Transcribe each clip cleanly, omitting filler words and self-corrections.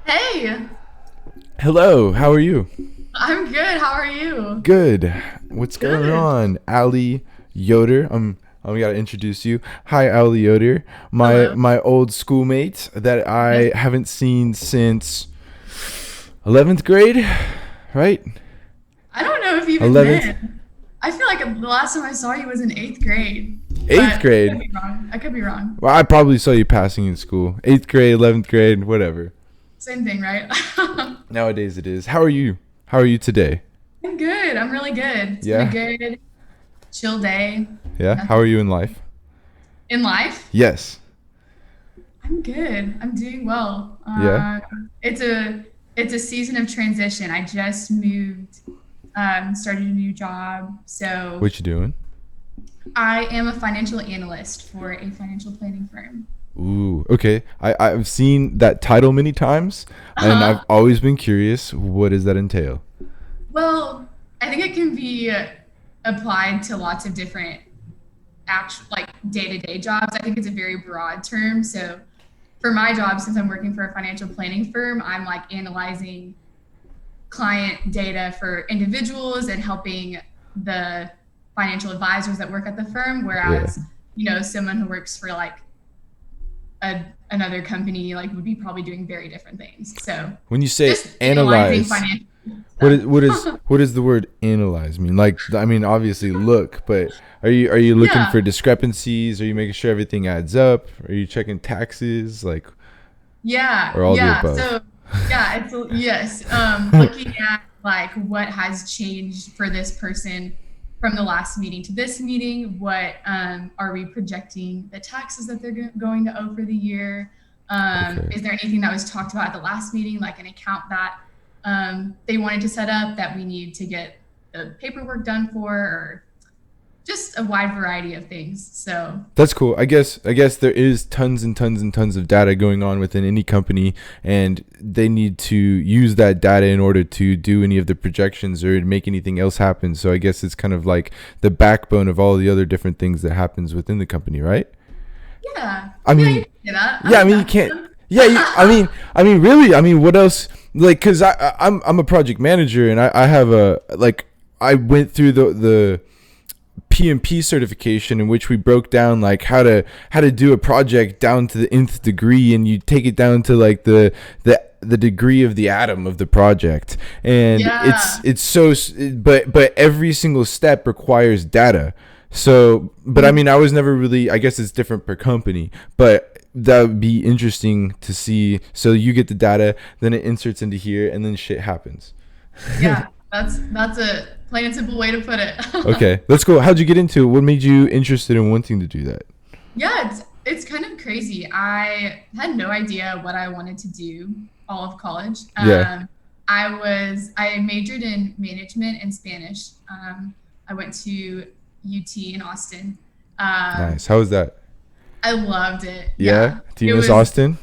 Hey, Hello, how are you? I'm good. How are you? Good. What's going Good. on? Allie Yoder. We gotta introduce you. Hi, Allie Yoder. My Hello. my old schoolmate that Yes. I haven't seen since 11th grade, right? I don't know if even 11th, then. I feel like the last time I saw you was in eighth grade, 8th but I could grade. be wrong. I could be wrong. Well, I probably saw you passing in school. 8th grade, 11th grade, whatever. Same thing, right? Nowadays it is. How are you? How are you today? I'm good. I'm really good. It's been a Yeah? good, chill day. Yeah? How Nothing are you in life? in life. Yes. I'm good. I'm doing well. Yeah? It's a season of transition. I just moved, started a new job, so What you doing? I am a financial analyst for a financial planning firm. Ooh, okay. I've seen that title many times, and I've Uh-huh. always been curious. What does that entail? Well, I think it can be applied to lots of different like day-to-day jobs. I think it's a very broad term. So for my job, since I'm working for a financial planning firm, I'm like analyzing client data for individuals and helping the financial advisors that work at the firm. Yeah. Whereas, someone who works for like another company like would be probably doing very different things. So When you say just analyzing analyze, financial what stuff. does the word analyze mean? Like, I mean, obviously look, but are you looking Yeah. for discrepancies? Are you making sure everything adds up? Are you checking taxes? Like, Yeah, or all the yeah. above? So yeah, it's yes. Looking at like what has changed for this person from the last meeting to this meeting. What are we projecting the taxes that they're going to owe for the year? Okay. Is there anything that was talked about at the last meeting, like an account that they wanted to set up that we need to get the paperwork done for, or just a wide variety of things. So That's cool. I guess there is tons and tons and tons of data going on within any company, and they need to use that data in order to do any of the projections or make anything else happen. So I guess it's kind of like the backbone of all the other different things that happens within the company, right? yeah, I yeah, you mean, can say that. I yeah. I like mean, you that. can't. Yeah, really. I mean, what else? Like, cause I'm a project manager, and I have a like I went through the PMP certification in which we broke down like how to do a project down to the nth degree, and you take it down to like the degree of the atom of the project, and Yeah. it's so but every single step requires data. So but I mean, I was never really, I guess it's different per company, but that would be interesting to see. So you get the data, then it inserts into here, and then shit happens. Yeah, that's a plain and simple way to put it. Okay, let's go. How'd you get into it? What made you interested in wanting to do that? Yeah, it's kind of crazy. I had no idea what I wanted to do all of college. Yeah. I majored in management and Spanish. I went to UT in Austin. Um, Nice. How was that? I loved it. Yeah. Yeah, Do you it miss was. Austin?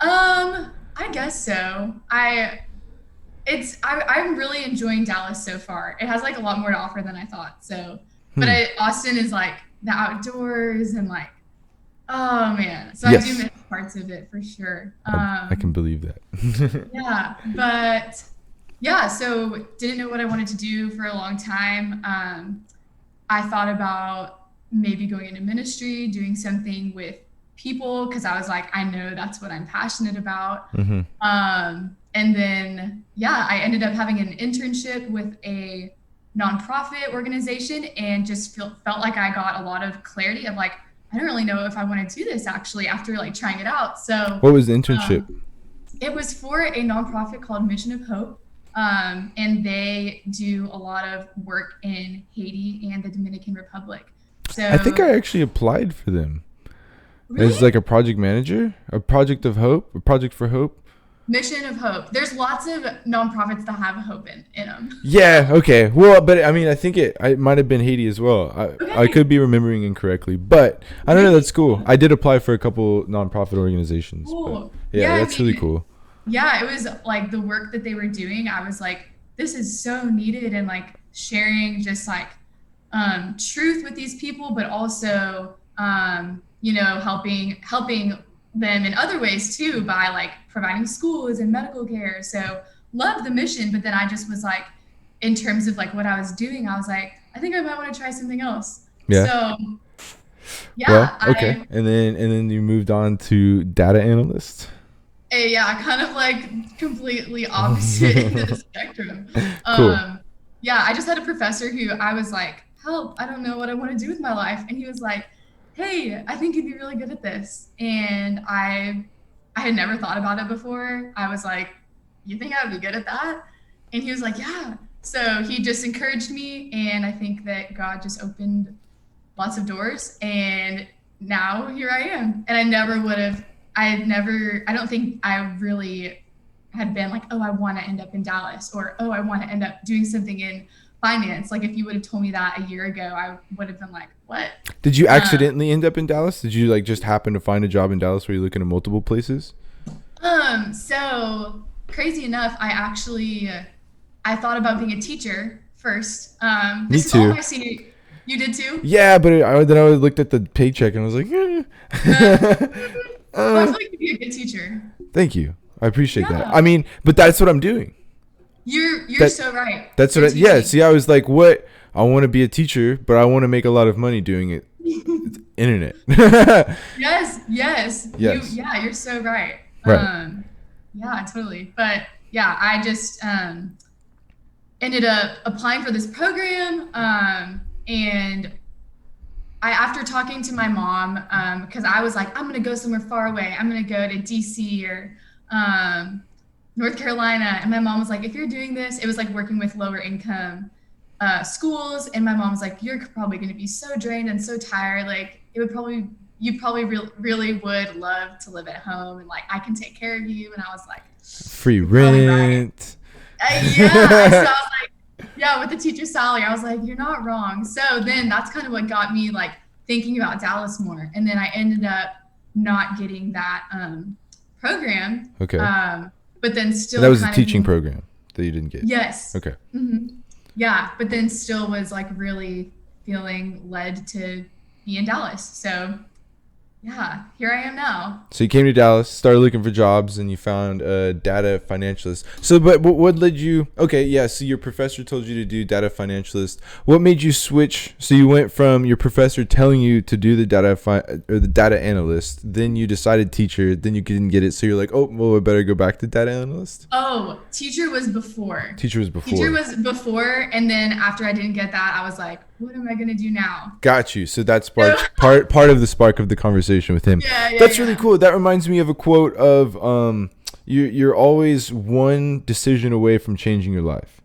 I guess so. I'm really enjoying Dallas so far. It has like a lot more to offer than I thought. So, but Hmm. Austin is like the outdoors and like, oh man. So I do Yes. miss parts of it for sure. I can believe that. Yeah, but yeah. So didn't know what I wanted to do for a long time. I thought about maybe going into ministry, doing something with people because I was like, I know that's what I'm passionate about. Hmm. And then, yeah, I ended up having an internship with a nonprofit organization and just felt like I got a lot of clarity of like, I don't really know if I want to do this actually after like trying it out. So What was the internship? um, it was for a nonprofit called Mission of Hope. And they do a lot of work in Haiti and the Dominican Republic. I think So, I actually applied for them as really? like a project manager, a project of hope, a project for hope. Mission of Hope. There's lots of nonprofits that have hope in them. Yeah. Okay. Well, but I mean, I think it might have been Haiti as well. I Okay. could be remembering incorrectly, but I don't know. Maybe. That's cool. I did apply for a couple nonprofit organizations, but Cool. yeah, Yeah, I that's really mean, cool. yeah, it was like the work that they were doing. I was like, this is so needed and like sharing just like truth with these people, but also helping them in other ways too, by like providing schools and medical care. So loved the mission, but then I just was like, in terms of like what I was doing, I was like, I think I might want to try something else. Yeah. So Well, yeah, okay. And then you moved on to data analyst. yeah, kind of like completely opposite end of the spectrum. Cool. Yeah, I just had a professor who I was like, help, I don't know what I want to do with my life. And he was like, hey, I think you'd be really good at this. And I had never thought about it before. I was like, you think I would be good at that? And he was like, yeah. So he just encouraged me. And I think that God just opened lots of doors. And now here I am. And I never would have, I don't think I really had been like, oh, I want to end up in Dallas, or, oh, I want to end up doing something in finance. Like if you would have told me that a year ago, I would have been like, what? Did you accidentally end up in Dallas? Did you like just happen to find a job in Dallas where you're looking at multiple places? So crazy enough, I thought about being a teacher first. Me This is all too. my senior. You did too? Yeah, but then I looked at the paycheck and I was like, Uh, well, I uh, feel like you'd be a good teacher. thank you. I appreciate that. Yeah, I mean, but that's what I'm doing. you're That so right. that's You're yeah. teaching. See, I was like, what? I want to be a teacher, but I want to make a lot of money doing it. Internet. Yes, yes. Yes. Yeah, you're so right. Right. Yeah, totally. But yeah, I just ended up applying for this program. And after talking to my mom, because I was like, I'm gonna go somewhere far away. I'm gonna go to DC or North Carolina. And my mom was like, if you're doing this, it was like working with lower income schools. And my mom was like, you're probably gonna be so drained and so tired. Like you probably really would love to live at home, and like I can take care of you. And I was like, Free you're probably right. rent. Yeah. So I was like, yeah, with the teacher salary, I was like, you're not wrong. So then that's kind of what got me like thinking about Dallas more. And then I ended up not getting that program. Okay. But then And still that was a kind teaching of, program that you didn't get. yes. Okay. hmm Yeah. But then still was like really feeling led to be in Dallas. So yeah, here I am now. So you came to Dallas, started looking for jobs, and you found a data financialist. So, but what led you? Okay, yeah. So your professor told you to do data financialist. What made you switch? So you went from your professor telling you to do the or the data analyst, then you decided teacher, then you didn't get it, so you're like, oh, well, I better go back to data analyst. Oh, teacher was before. Teacher was before. Teacher was before, and then after I didn't get that, I was like, what am I gonna do now? Got you. So that sparked part of the spark of the conversation with him. Yeah, That's really yeah. cool. That reminds me of a quote of you're always one decision away from changing your life.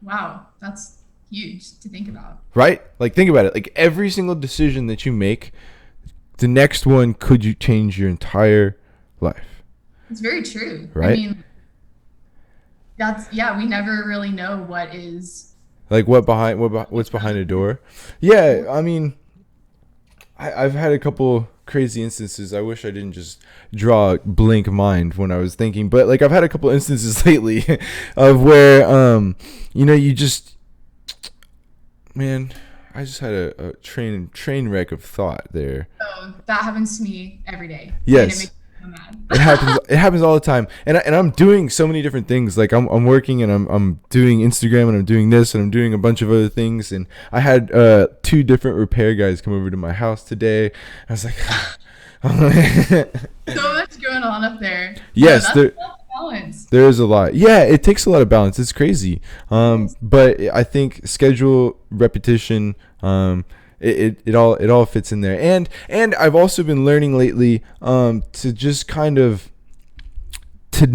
Wow, that's huge to think about. Right? Like think about it. Like every single decision that you make, the next one could you change your entire life. It's very true. Right? I mean, yeah, we never really know what is. Like what's behind a door. Yeah, I mean I've had a couple crazy instances. I wish I didn't just draw a blank mind when I was thinking, but like I've had a couple instances lately of where you just, man, I just had a train wreck of thought there. Oh, that happens to me every day. Yes. And it makes me so mad. It happens all the time, and I'm doing so many different things. Like I'm working, and I'm doing Instagram, and I'm doing this, and I'm doing a bunch of other things. And I had 2 different repair guys come over to my house today. I was like, So much going on up there. yes, Oh, that's a lot of balance. there is a lot. Yeah, it takes a lot of balance. It's crazy. But I think schedule, repetition, it all fits in there. And I've also been learning lately to just kind of to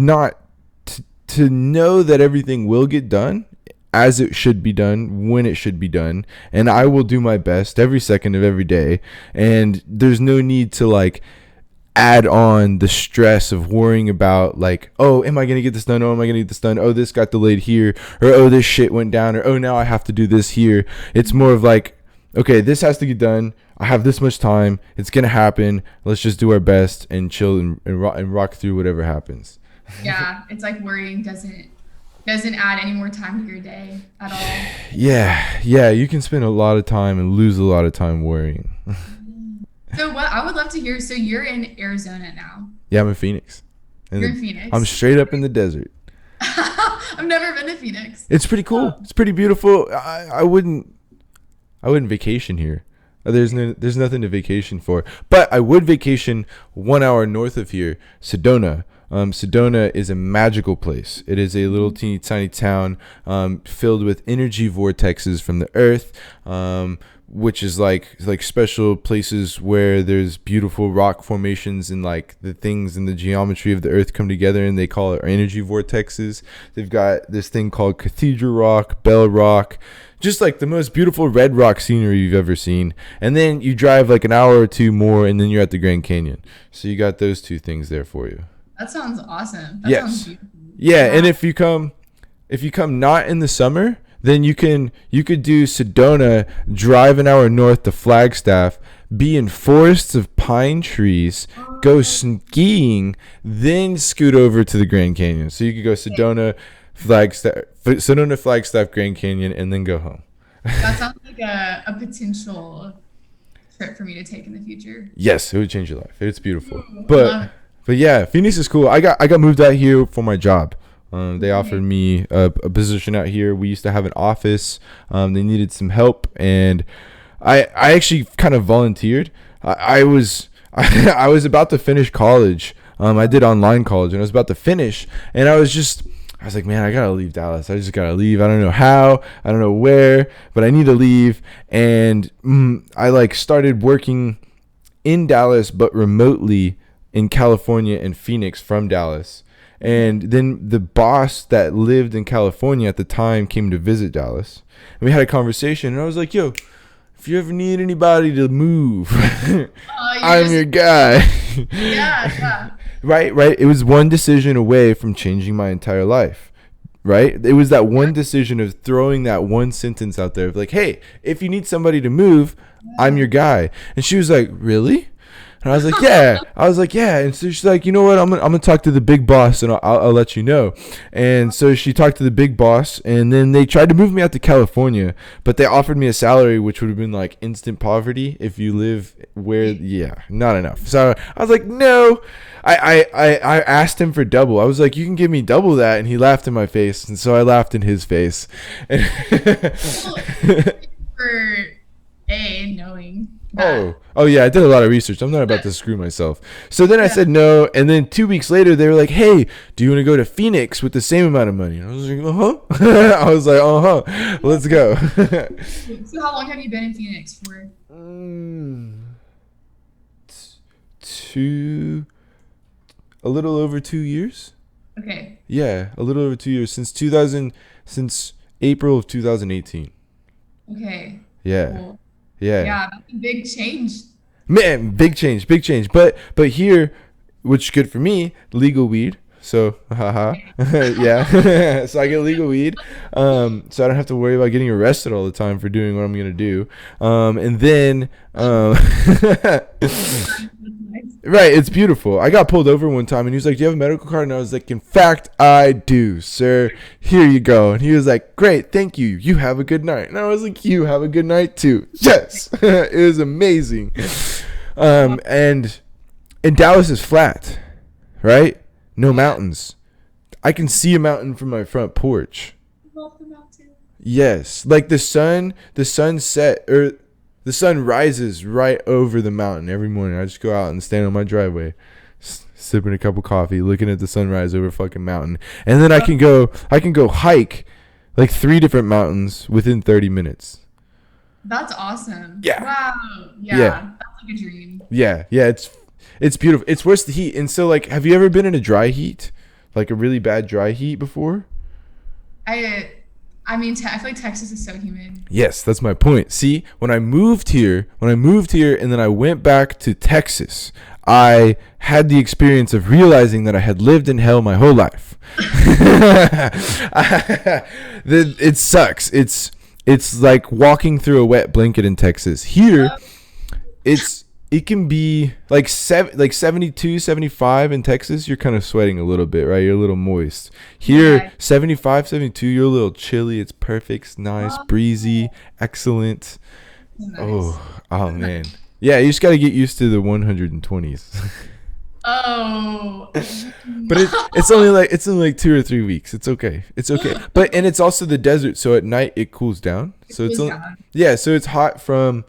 know that everything will get done as it should be done when it should be done, and I will do my best every second of every day, and there's no need to like add on the stress of worrying about like, oh, am I gonna get this done? Oh, am I gonna get this done? Oh, this got delayed here, or oh, this shit went down, or oh, now I have to do this here. It's more of like, okay, this has to get done. I have this much time. It's gonna happen. Let's just do our best and chill and rock through whatever happens. Yeah, it's like worrying doesn't add any more time to your day at all. Yeah, you can spend a lot of time and lose a lot of time worrying. So what I would love to hear. So you're in Arizona now. Yeah, I'm in Phoenix. And You're in I'm Phoenix. straight up in the desert. I've never been to Phoenix. It's pretty cool. Um, It's pretty beautiful. I wouldn't vacation here. There's nothing to vacation for. But I would vacation 1 hour north of here, Sedona. Sedona is a magical place. It is a little teeny tiny town filled with energy vortexes from the earth, which is like special places where there's beautiful rock formations and like the things in the geometry of the earth come together, and they call it energy vortexes. They've got this thing called Cathedral Rock, Bell Rock, just like the most beautiful red rock scenery you've ever seen. And then you drive like an hour or two more, and then you're at the Grand Canyon. So you got those two things there for you. that sounds awesome. That sounds Yes. beautiful. Yeah, and Wow. if you come not in the summer, then you could do Sedona, drive an hour north to Flagstaff, be in forests of pine trees, go skiing, then scoot over to the Grand Canyon. So you could go Sedona, Flagstaff, Grand Canyon, and then go home. That sounds like a potential trip for me to take in the future. Yes, it would change your life. It's beautiful. Love it. But yeah, Phoenix is cool. I got moved out here for my job. They offered me a position out here. We used to have an office. They needed some help, and I actually kind of volunteered. I was I was about to finish college. I did online college, and I was about to finish, and I was like, man, I gotta leave Dallas. I just gotta leave. I don't know how. I don't know where, but I need to leave. And I like started working in Dallas, but remotely in California and Phoenix from Dallas. And then the boss that lived in California at the time came to visit Dallas. And we had a conversation, and I was like, yo, if you ever need anybody to move, You're I'm just your guy. yeah, yeah. Right. It was one decision away from changing my entire life. Right? It was that one decision of throwing that one sentence out there of like, hey, if you need somebody to move, I'm your guy. And she was like, really? And I was like, yeah. And so she's like, you know what? I'm gonna talk to the big boss, and I'll let you know. And so she talked to the big boss, and then they tried to move me out to California, but they offered me a salary which would have been like instant poverty if you live where, yeah, not enough. So I was like, no. I asked him for double. I was like, you can give me double that, and he laughed in my face, and so I laughed in his face. Well, for knowing that. Oh yeah, I did a lot of research. I'm not about to screw myself. So then I Yeah. said no, and then 2 weeks later they were like, "Hey, do you want to go to Phoenix with the same amount of money?" And I was like, "Uh-huh." I was like, "Uh-huh. Let's go." So how long have you been in Phoenix for? Mm, two, a little over 2 years. Okay. Yeah, a little over 2 years since April of 2018. Okay. Yeah, Cool. yeah. Yeah, that's a big change. Man, big change, big change. But here, which is good for me, legal weed. So, haha, yeah. So I get legal weed. So I don't have to worry about getting arrested all the time for doing what I'm gonna do. And then, That's nice. right, it's beautiful. I got pulled over one time, and he was like, "Do you have a medical card?" And I was like, "In fact, I do, sir. Here you go." And he was like, "Great, thank you. You have a good night." And I was like, "You have a good night too." Yes, it was amazing. And Dallas is flat, right? No mountains. I can see a mountain from my front porch. Love the mountain. Yes, like the sun rises right over the mountain every morning. I just go out and stand on my driveway, sipping a cup of coffee, looking at the sunrise over a fucking mountain, and then I can go hike like 3 different mountains within 30 minutes. That's awesome. Yeah. Wow. Yeah. Yeah. That's like a dream. Yeah, it's beautiful. It's worth the heat. And so, like, have you ever been in a dry heat, like a really bad dry heat before? I mean, I feel like Texas is so humid. Yes, that's my point. See, when I moved here, and then I went back to Texas, I had the experience of realizing that I had lived in hell my whole life. It sucks. It's like walking through a wet blanket in Texas. Here, it can be like 72, 75 in Texas. You're kind of sweating a little bit, right? You're a little moist. Here, Yeah. 75, 72, you're a little chilly. It's perfect. It's nice, breezy, excellent. Nice. Oh man. Yeah, you just got to get used to the 120s. Oh, But no. it's only like 2 or 3 weeks. It's okay. It's okay. But and it's also the desert, so at night it cools down. It So it's cools only, down. yeah. So it's hot from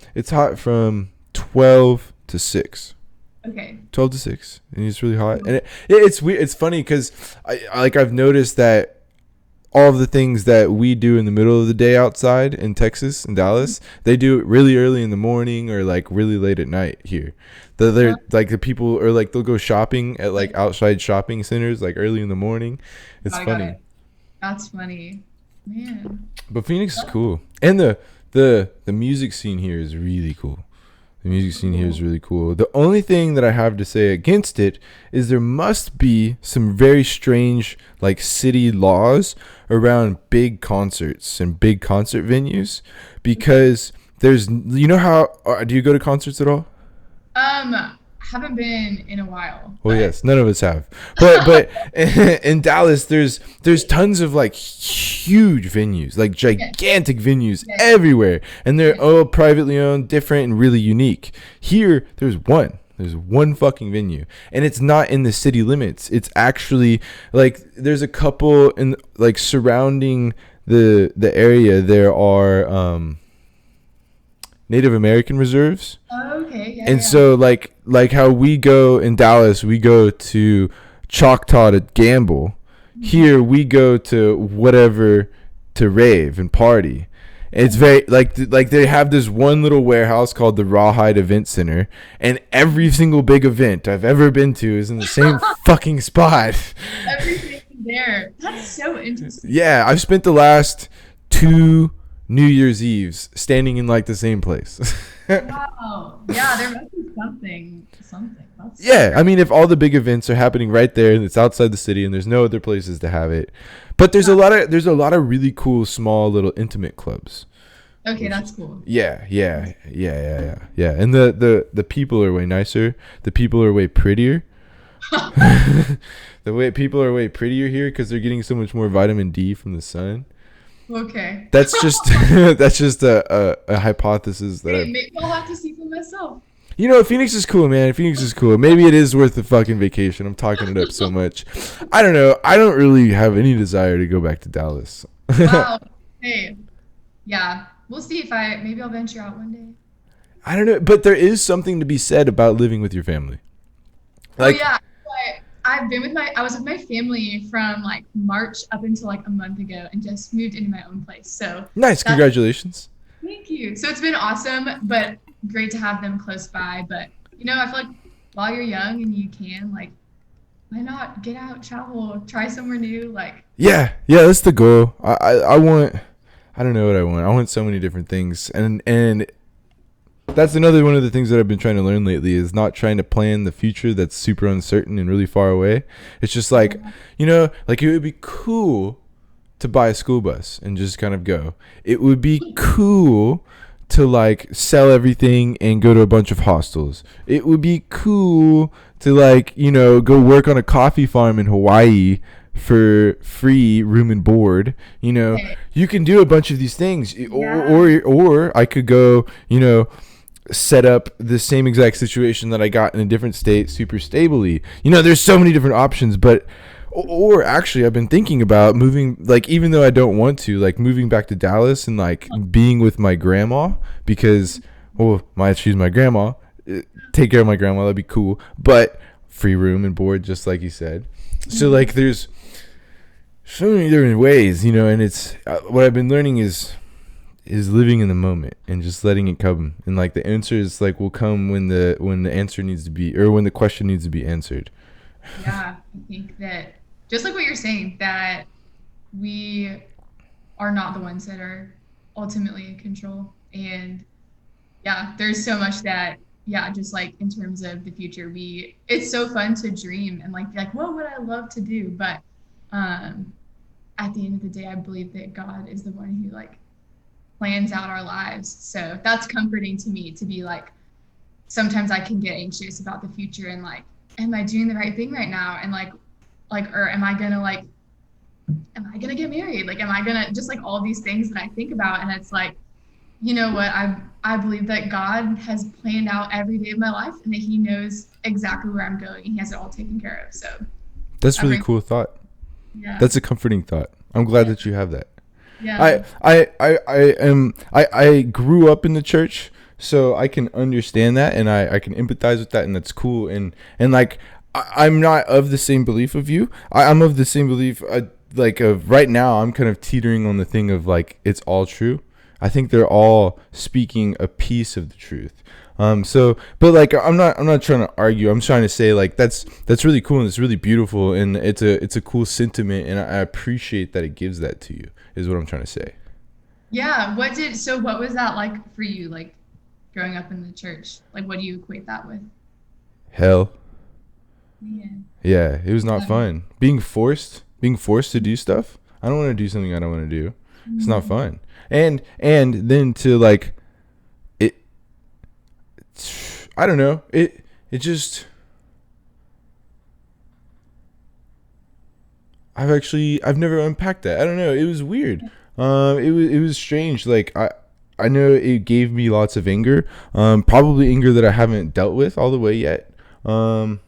12 to 6. Okay. 12 to 6, and it's really hot. And it's weird. It's funny because I've noticed that all of the things that we do in the middle of the day outside in Texas and Dallas, they do it really early in the morning or like really late at night here. They're like the people or like they'll go shopping at like outside shopping centers like early in the morning. It's Got funny. it. That's funny. Man. But Phoenix is cool, and the music scene here is really cool. The music scene here is really cool. The only thing that I have to say against it is there must be some very strange like city laws around big concerts and big concert venues because there's how do you go to concerts at all? Haven't been in a while, Well, but yes, none of us have. But in Dallas, there's tons of like huge venues, like yes, gigantic venues yes, everywhere, and they're yes. all privately owned, different, and really unique. Here, there's one. There's one fucking venue, and it's not in the city limits. It's actually like there's a couple in like surrounding the area. There are Native American reserves. Oh, okay, yeah, And yeah. so like how we go in Dallas, we go to Choctaw to gamble. Here we go to whatever to rave and party. And it's very like they have this one little warehouse called the Rawhide Event Center, and every single big event I've ever been to is in the same fucking spot. Everything there. That's so interesting. Yeah, I've spent the last 2 New Year's Eves standing in like the same place. Wow. Yeah, there must be something. Something. That's so Yeah, great. I mean, if all the big events are happening right there and it's outside the city and there's no other places to have it, but there's a lot of really cool small little intimate clubs. Okay, that's cool. Yeah. And the people are way nicer. The people are way prettier. The way people are way prettier here because they're getting so much more vitamin D from the sun. Okay. That's just that's just a hypothesis that Hey, I. maybe I'll have to see for myself. You know, Phoenix is cool, man. Phoenix is cool. Maybe it is worth the fucking vacation. I'm talking it up so much. I don't know. I don't really have any desire to go back to Dallas. Wow. Hey, yeah. We'll see if maybe I'll venture out one day. I don't know, but there is something to be said about living with your family. Oh Like, yeah. I was with my family from like March up until like a month ago and just moved into my own place. So nice, that's congratulations. thank you. So it's been awesome, but great to have them close by. But I feel like while you're young and you can, like, why not get out, travel, try somewhere new? Like, Yeah, that's the goal. I want. I don't know what I want. I want so many different things, and that's another one of the things that I've been trying to learn lately is not trying to plan the future that's super uncertain and really far away. It's just like, like it would be cool to buy a school bus and just kind of go. It would be cool to like sell everything and go to a bunch of hostels. It would be cool to like, go work on a coffee farm in Hawaii for free room and board. okay, You can do a bunch of these things, yeah, or I could go, set up the same exact situation that I got in a different state super stably. There's so many different options, but or actually I've been thinking about moving, like, even though I don't want to, like, moving back to Dallas and like being with my grandma because, well, she's my grandma. Take care of my grandma, that'd be cool. But free room and board, just like you said. So like there's so many different ways, and it's what I've been learning is living in the moment and just letting it come, and like the answers like will come when the answer needs to be, or when the question needs to be answered. yeah. I think that just like what you're saying, that we are not the ones that are ultimately in control. And yeah, there's so much that, yeah, just like in terms of the future, it's so fun to dream and like be like, what would I love to do? But um, at the end of the day, I believe that God is the one who like plans out our lives. So that's comforting to me to be like, sometimes I can get anxious about the future and like, am I doing the right thing right now? And or am I gonna get married? Like, am I gonna just like all these things that I think about? And it's like, you know what? I believe that God has planned out every day of my life and that He knows exactly where I'm going and He has it all taken care of. So That's I'm really grateful. cool thought. Yeah. That's a comforting thought. I'm glad Yeah. that you have that. Yeah. I grew up in the church, so I can understand that, and I can empathize with that, and that's cool. And like I'm not of the same belief of you. I'm of the same belief. Like of right now, I'm kind of teetering on the thing of like it's all true. I think they're all speaking a piece of the truth. So, but like, I'm not trying to argue. I'm trying to say like that's really cool and it's really beautiful and it's a cool sentiment and I appreciate that it gives that to you. Is what I'm trying to say. Yeah. What was that like for you? Like growing up in the church? Like, what do you equate that with? Hell, Man. yeah, it was not Um, fun. Being forced to do stuff. I don't want to do something I don't want to do. It's not mm, fun. And then to like it, I don't know. It just I've never unpacked that. I don't know. It was weird. It was strange. Like I know it gave me lots of anger. Probably anger that I haven't dealt with all the way yet. Um,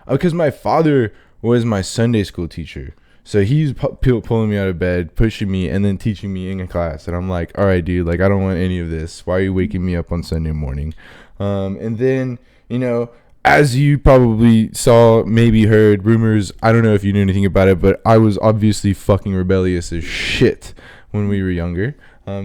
because my father was my Sunday school teacher. So he's pulling me out of bed, pushing me, and then teaching me in a class. And I'm like, all right, dude, like, I don't want any of this. Why are you waking me up on Sunday morning? And then, you know, as you probably saw, maybe heard rumors, I don't know if you knew anything about it, but I was obviously fucking rebellious as shit when we were younger.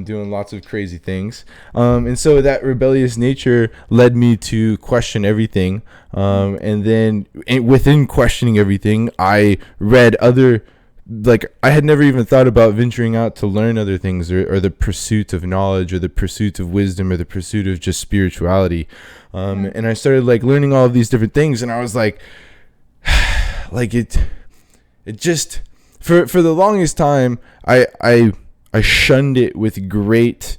Doing lots of crazy things. And so that rebellious nature led me to question everything. And then within questioning everything, I read other, like, I had never even thought about venturing out to learn other things or the pursuit of knowledge or the pursuit of wisdom or the pursuit of just spirituality. yeah. And I started like learning all of these different things. And I was like it just, for the longest time, I shunned it with great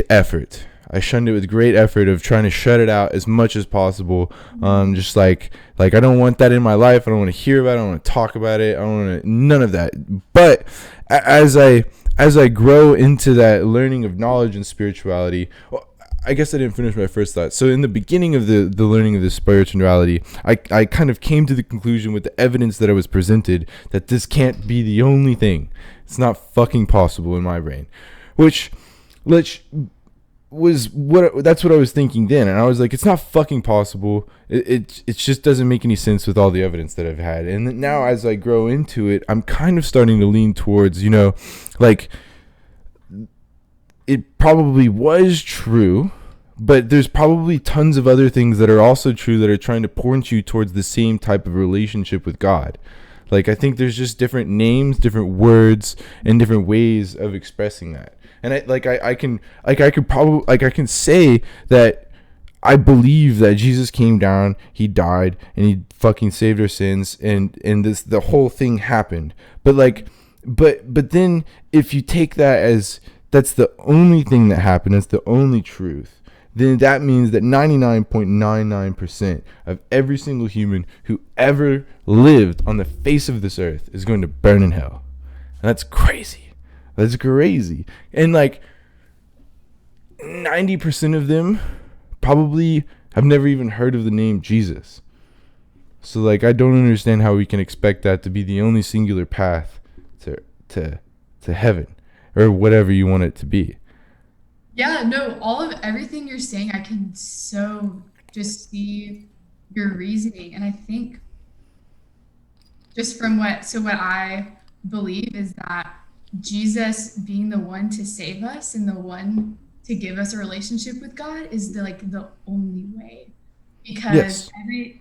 effort. I shunned it with great effort of trying to shut it out as much as possible. Just like I don't want that in my life. I don't want to hear about it. I don't want to talk about it. I don't want to none of that. But as I grow into that learning of knowledge and spirituality, well, I guess I didn't finish my first thought. So in the beginning of the learning of this spirituality, I kind of came to the conclusion with the evidence that I was presented that this can't be the only thing. It's not fucking possible in my brain. Which was what that's what I was thinking then, and I was like, it's not fucking possible. It just doesn't make any sense with all the evidence that I've had. And now as I grow into it, I'm kind of starting to lean towards, like it probably was true, but there's probably tons of other things that are also true that are trying to point you towards the same type of relationship with God. Like I think there's just different names, different words, and different ways of expressing that. And I can say that I believe that Jesus came down, he died, and he fucking saved our sins, and the whole thing happened. But then if you take that as that's the only thing that happened, that's the only truth, then that means that 99.99% of every single human who ever lived on the face of this earth is going to burn in hell. And that's crazy. That's crazy. And like 90% of them probably have never even heard of the name Jesus. So like I don't understand how we can expect that to be the only singular path to to heaven or whatever you want it to be. Yeah, no, all of everything you're saying, I can so just see your reasoning. And I think just from what I believe is that Jesus being the one to save us and the one to give us a relationship with God is the only way. Because Yes.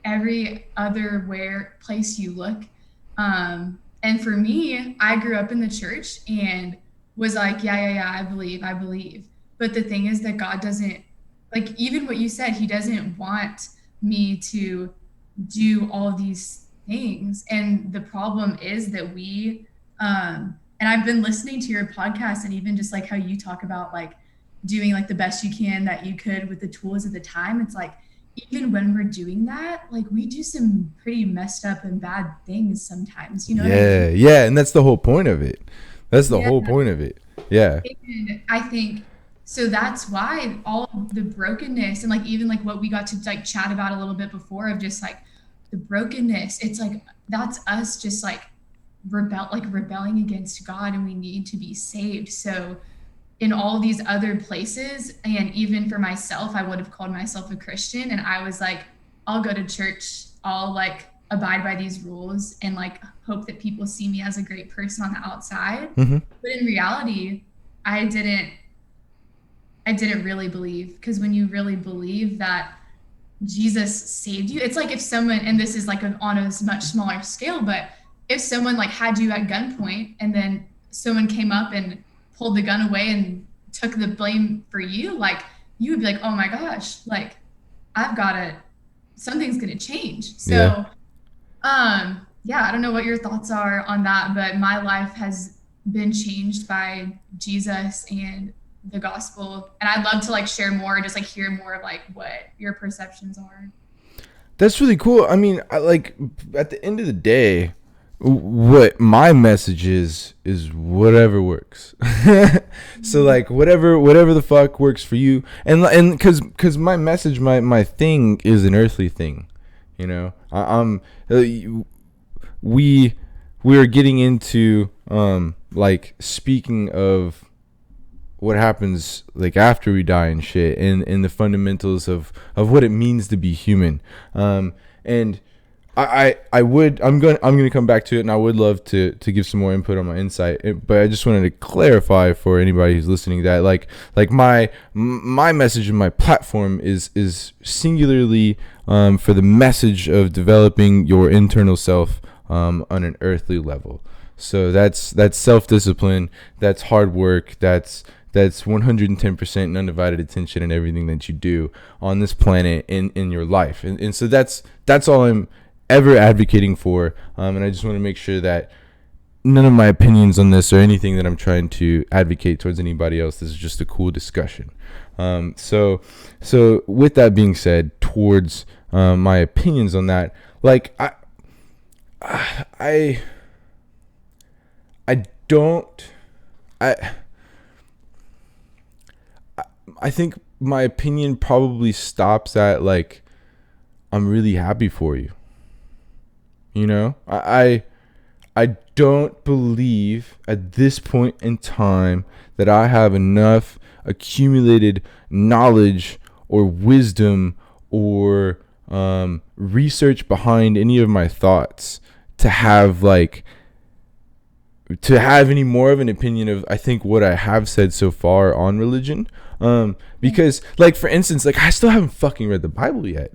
every other where place you look, and for me, I grew up in the church and was like, yeah, I believe. But the thing is that God doesn't, like, even what you said, He doesn't want me to do all of these things. And the problem is that and I've been listening to your podcast and even just like how you talk about like doing like the best you can that you could with the tools at the time. It's like, even when we're doing that, like we do some pretty messed up and bad things sometimes. You know what I Yeah, mean? yeah, and that's the whole point of it. That's the Yeah. whole point of it. Yeah. And I think So that's why all of the brokenness and like even like what we got to like chat about a little bit before of just like the brokenness, it's like that's us just like rebelling against God, and we need to be saved. So in all these other places, and even for myself, I would have called myself a Christian, and I was like, I'll go to church, I'll like abide by these rules and like hope that people see me as a great person on the outside. Mm-hmm. But in reality, I didn't I didn't really believe, because when you really believe that Jesus saved you, it's like if someone, and this is like on a much smaller scale, but if someone like had you at gunpoint and then someone came up and pulled the gun away and took the blame for you, like you would be like, oh my gosh, like I've got to, something's going to change. Yeah. So, yeah, I don't know what your thoughts are on that, but my life has been changed by Jesus and the gospel. And I'd love to like share more, just like hear more of like what your perceptions are. That's really cool. I mean, I like at the end of the day, what my message is whatever works. So like whatever the fuck works for you, and because my message, my thing is an earthly thing, you know. I'm we are getting into like speaking of what happens like after we die and shit, and the fundamentals of what it means to be human. And I'm gonna come back to it, and I would love to give some more input on my insight, but I just wanted to clarify for anybody who's listening that like my message and my platform is singularly for the message of developing your internal self on an earthly level. So that's self-discipline, that's hard work, that's 110% undivided attention in everything that you do on this planet in your life. And so that's all I'm ever advocating for. And I just want to make sure that none of my opinions on this or anything that I'm trying to advocate towards anybody else, this is just a cool discussion. So with that being said, towards my opinions on that, like I don't, I think my opinion probably stops at like, I'm really happy for you. You know, I don't believe at this point in time that I have enough accumulated knowledge or wisdom or research behind any of my thoughts to have any more of an opinion of, I think, what I have said so far on religion. Because like, for instance, like I still haven't fucking read the Bible yet.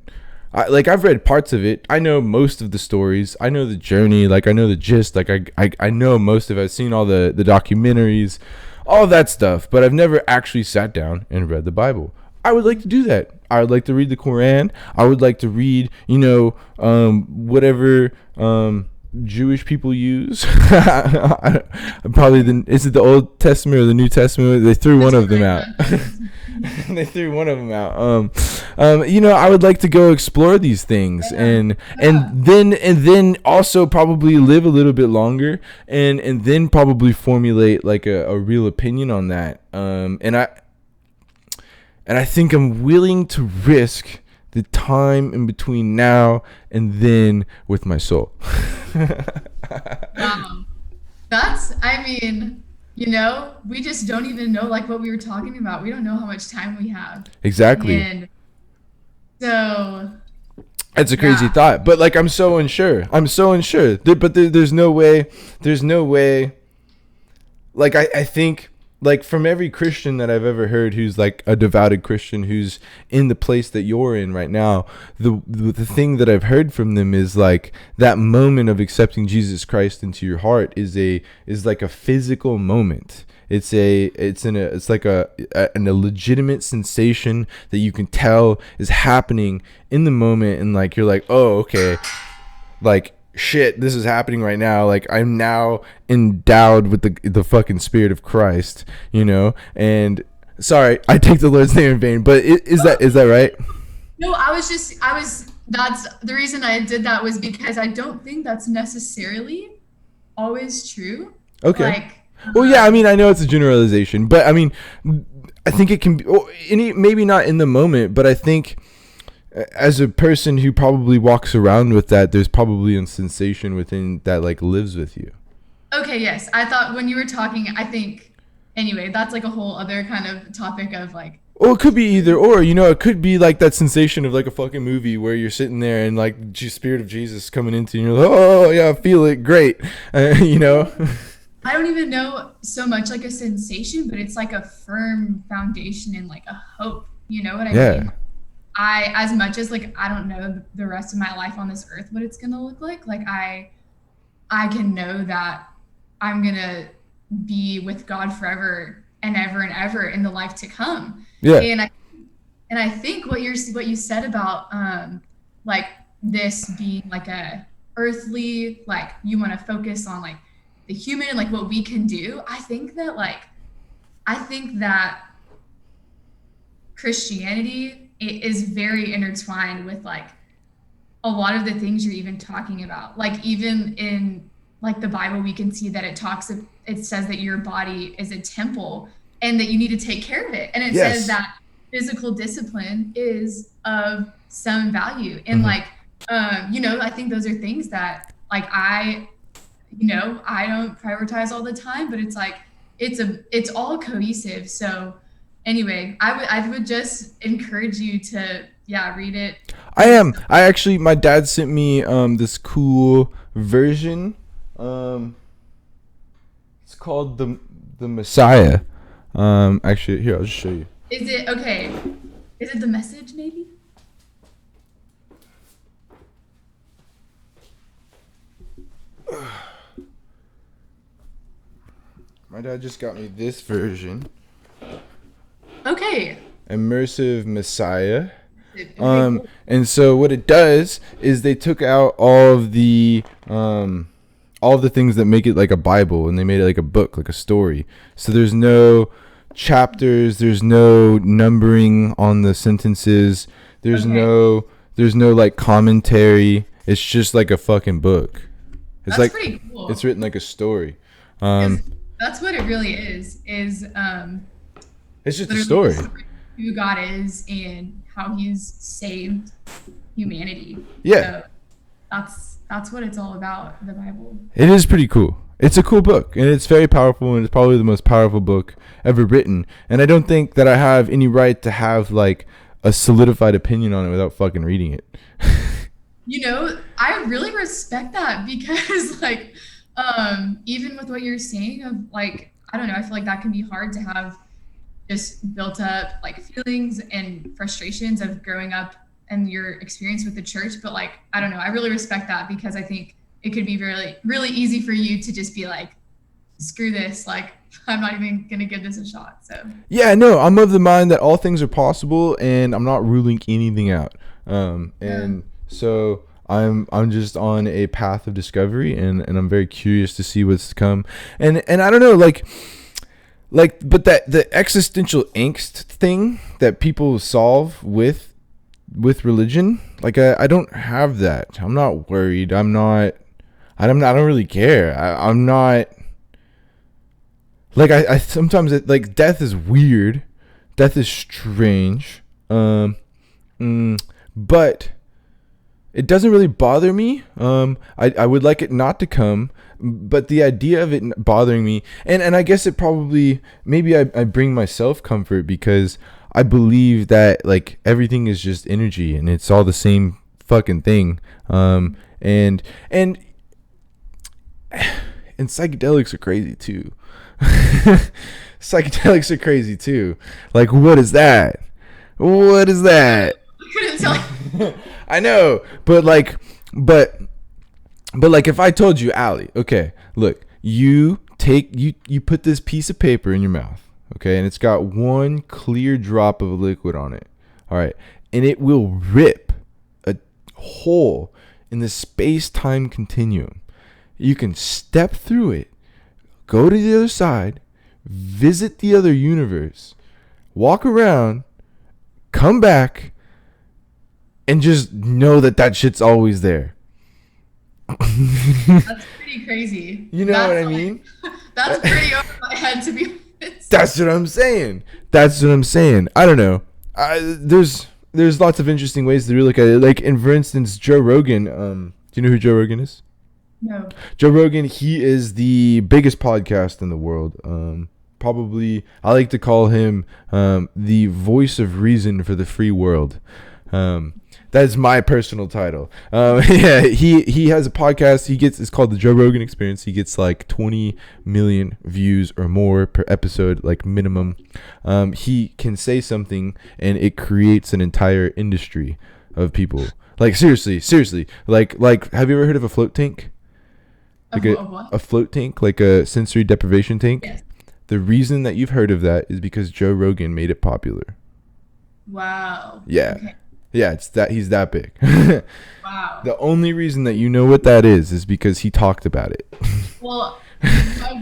I've read parts of it. I know most of the stories. I know the journey. Like I know the gist. Like I know most of it. I've seen all the documentaries, all that stuff. But I've never actually sat down and read the Bible. I would like to do that. I would like to read the Quran. I would like to read, whatever Jewish people use. Probably is it the Old Testament or the New Testament? They threw one of them out. They threw one of them out. I would like to go explore these things, and then also probably live a little bit longer, and then probably formulate like a real opinion on that. And I think I'm willing to risk the time in between now and then with my soul. Wow. We just don't even know like what we were talking about. We don't know how much time we have. Exactly. And so it's a crazy thought, but like I'm so unsure. There's no way. Like I think, like, from every Christian that I've ever heard who's like a devoted Christian who's in the place that you're in right now, the thing that I've heard from them is like that moment of accepting Jesus Christ into your heart is like a physical moment. It's like a legitimate sensation that you can tell is happening in the moment, and like you're like, oh, okay, like shit, this is happening right now. Like I'm now endowed with the fucking Spirit of Christ, and sorry, I take the Lord's name in vain, but is that right? No, that's the reason I did that, was because I don't think that's necessarily always true. Okay. Like, well, yeah, I mean, I know it's a generalization, but I mean, I think it can be, maybe not in the moment, but I think as a person who probably walks around with that, there's probably a sensation within that like lives with you. Okay, yes. I thought when you were talking, I think, anyway, that's like a whole other kind of topic of like, Well, it could be either or. It could be like that sensation of like a fucking movie where you're sitting there and like Spirit of Jesus coming into you. And you're like, oh yeah, I feel it, great. I don't even know so much like a sensation, but it's like a firm foundation and like a hope. You know what I Yeah. mean? As much as like, I don't know the rest of my life on this earth, what it's going to look like I can know that I'm going to be with God forever and ever in the life to come. Yeah. And I think what you said about like this being like a earthly, like you want to focus on like the human and like what we can do. I think that Christianity is very intertwined with like a lot of the things you're even talking about. Like even in like the Bible, we can see that it says that your body is a temple and that you need to take care of it. And it Yes. says that physical discipline is of some value. And like, I think those are things that like I don't prioritize all the time, but it's like, it's all cohesive. So anyway, I would just encourage you to, yeah, read it. I actually, my dad sent me this cool version. It's called the Messiah. Actually, here, I'll just show you. Is it okay? Is it The Message maybe? My dad just got me this version. Okay. Immersive Messiah. Okay, cool. And so what it does is they took out all of the things that make it like a Bible, and they made it like a book, like a story. So there's no chapters, there's no numbering on the sentences, there's Okay. no like commentary. It's just like a fucking book. It's That's like pretty cool. it's written like a story. 'Cause that's what it really is It's just a literally story. the story of who God is and how he's saved humanity. Yeah. So that's what it's all about, the Bible. It is pretty cool. It's a cool book, and it's very powerful, and it's probably the most powerful book ever written. And I don't think that I have any right to have like a solidified opinion on it without fucking reading it. I really respect that because like even with what you're saying of like, I don't know, I feel like that can be hard to have just built up like feelings and frustrations of growing up and your experience with the church. But like, I don't know, I really respect that because I think it could be really, really easy for you to just be like, screw this, like I'm not even gonna give this a shot. So Yeah, no, I'm of the mind that all things are possible, and I'm not ruling anything out. And so I'm just on a path of discovery, and I'm very curious to see what's to come. And I don't know, but that the existential angst thing that people solve with religion, like I don't have that. I'm not worried. I don't really care. I'm not like I sometimes like death is weird. Death is strange. But it doesn't really bother me. I would like it not to come, but the idea of it bothering me, and I guess it probably, maybe I bring myself comfort because I believe that like everything is just energy and it's all the same fucking thing. And psychedelics are crazy too. Psychedelics are crazy too. Like, what is that? What is that? I couldn't tell. I know, but like if I told you, Allie, okay, look, you put this piece of paper in your mouth, okay, and it's got one clear drop of liquid on it, all right, and it will rip a hole in the space-time continuum. You can step through it, go to the other side, visit the other universe, walk around, come back, and just know that shit's always there. That's pretty crazy. You know what I mean? That's pretty over my head, to be honest. That's what I'm saying. I don't know. There's lots of interesting ways to look at it. Like, and for instance, Joe Rogan. Do you know who Joe Rogan is? No. Joe Rogan. He is the biggest podcast in the world. Probably, I like to call him the voice of reason for the free world. That's my personal title. Yeah, he has a podcast. It's called the Joe Rogan Experience. He gets like 20 million views or more per episode, like minimum. He can say something and it creates an entire industry of people. Like seriously. Like have you ever heard of a float tank? Like a float tank, like a sensory deprivation tank. Yes. The reason that you've heard of that is because Joe Rogan made it popular. Wow. Yeah. Okay. Yeah, he's that big. Wow. The only reason that you know what that is because he talked about it. Well, the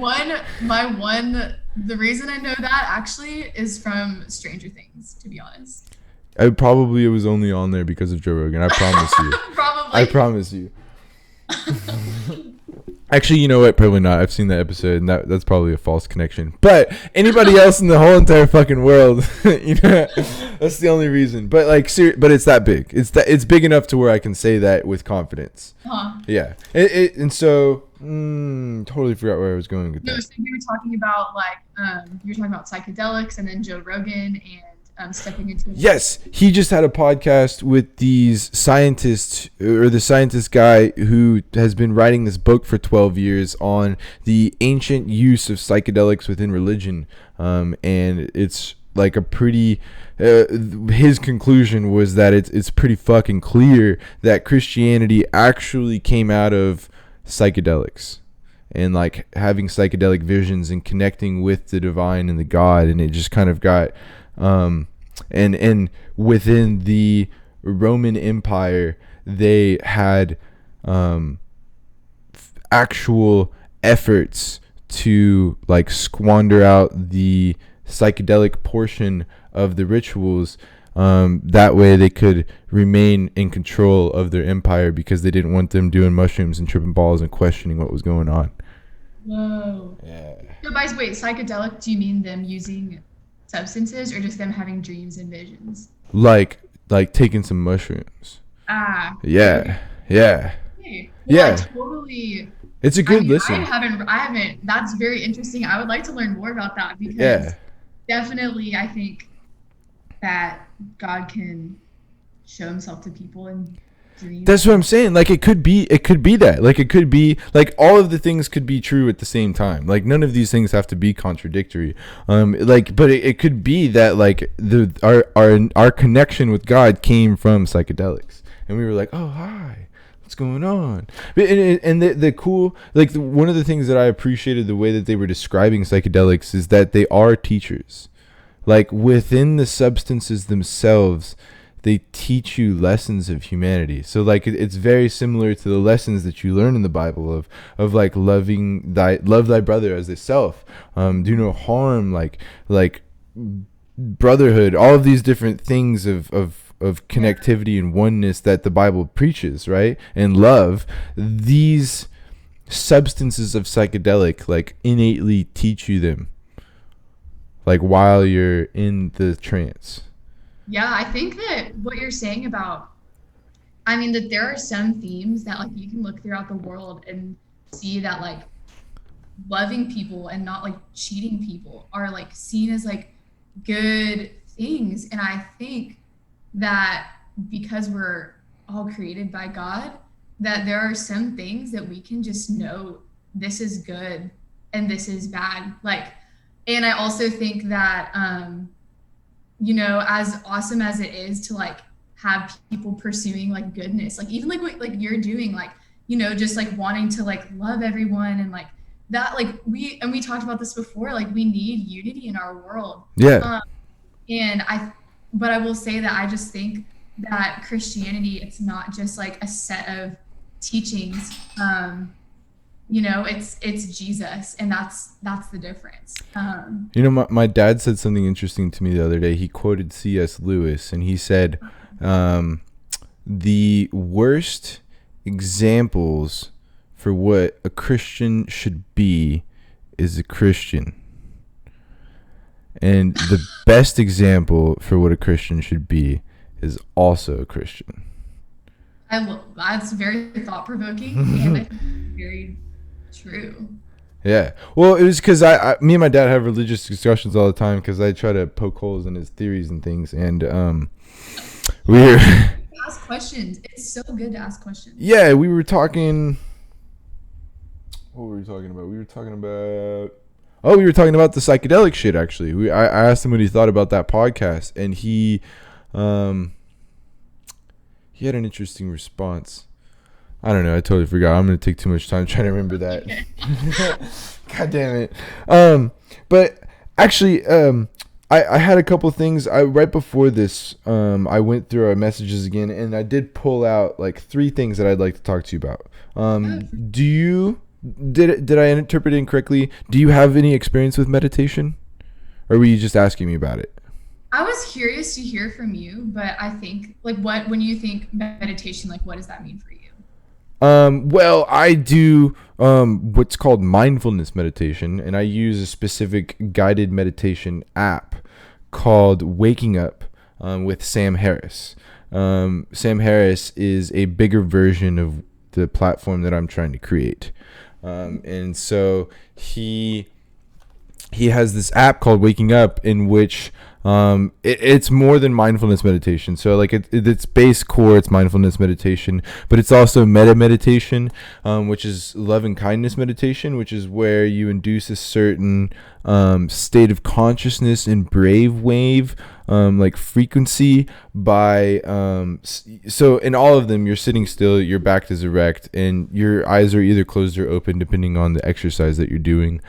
reason I know that actually is from Stranger Things, to be honest. It was only on there because of Joe Rogan. I promise you. Probably. I promise you. Actually, you know what? Probably not. I've seen that episode, and that's probably a false connection. But anybody else in the whole entire fucking world, that's the only reason. But but it's that big. It's big enough to where I can say that with confidence. Huh. Yeah. And so, totally forgot where I was going with that. No, so you were talking about psychedelics, and then Joe Rogan, and stepping into. Yes, he just had a podcast with these scientists, or the scientist guy who has been writing this book for 12 years on the ancient use of psychedelics within religion. And it's like a pretty, his conclusion was that it's pretty fucking clear that Christianity actually came out of psychedelics. And like having psychedelic visions and connecting with the divine and the God, and it just kind of got and within the Roman Empire they had actual efforts to like squander out the psychedelic portion of the rituals, that way they could remain in control of their empire, because they didn't want them doing mushrooms and tripping balls and questioning what was going on. Whoa. Yeah. So, wait, psychedelic, do you mean them using substances or just them having dreams and visions? Like taking some mushrooms. Ah. Yeah. Okay. Yeah. Well, Yeah. I totally. It's a good listen. I haven't. That's very interesting. I would like to learn more about that, because definitely I think that God can show himself to people in dreams. That's what I'm saying. Like it could be that. Like it could be like all of the things could be true at the same time. Like none of these things have to be contradictory. But it could be that like our connection with God came from psychedelics, and we were like, oh hi, what's going on? And the cool, like one of the things that I appreciated the way that they were describing psychedelics is that they are teachers. Like within the substances themselves, they teach you lessons of humanity. So like it's very similar to the lessons that you learn in the Bible of like love thy brother as thyself, do no harm, like brotherhood, all of these different things of connectivity and oneness that the Bible preaches, right? And love. These substances of psychedelic like innately teach you them, like while you're in the trance. Yeah, I think that what you're saying about, I mean, that there are some themes that like you can look throughout the world and see that like loving people and not like cheating people are like seen as like good things. And I think that because we're all created by God, that there are some things that we can just know this is good and this is bad. Like, and I also think that, as awesome as it is to like have people pursuing like goodness, like even like what like you're doing, like, just like wanting to like love everyone and like that, like we talked about this before, like we need unity in our world. Yeah. But I will say that I just think that Christianity, it's not just like a set of teachings. It's Jesus, and that's the difference. My dad said something interesting to me the other day. He quoted C.S. Lewis, and he said, the worst examples for what a Christian should be is a Christian. And the best example for what a Christian should be is also a Christian. That's very thought provoking, and I think very true. Yeah. Well, it was because me and my dad have religious discussions all the time because I try to poke holes in his theories and things. And we were Ask questions. It's so good to ask questions. yeah, we were talking. What were we talking about? We were talking about. Oh, we were talking about the psychedelic shit. Actually, I asked him what he thought about that podcast, and he had an interesting response. I don't know. I totally forgot. I'm gonna take too much time trying to remember that. God damn it. But actually, I had a couple things. Right before this, I went through our messages again, and I did pull out like 3 things that I'd like to talk to you about. Did I interpret it incorrectly? Do you have any experience with meditation, or were you just asking me about it? I was curious to hear from you, but I think like when you think meditation, like what does that mean for you? Well, I do what's called mindfulness meditation, and I use a specific guided meditation app called Waking Up with Sam Harris. Sam Harris is a bigger version of the platform that I'm trying to create. And so he has this app called Waking Up in which it's more than mindfulness meditation. So like its base core, it's mindfulness meditation, but it's also meta meditation, which is love and kindness meditation, which is where you induce a certain state of consciousness and brainwave like frequency by so in all of them you're sitting still, your back is erect, and your eyes are either closed or open depending on the exercise that you're doing.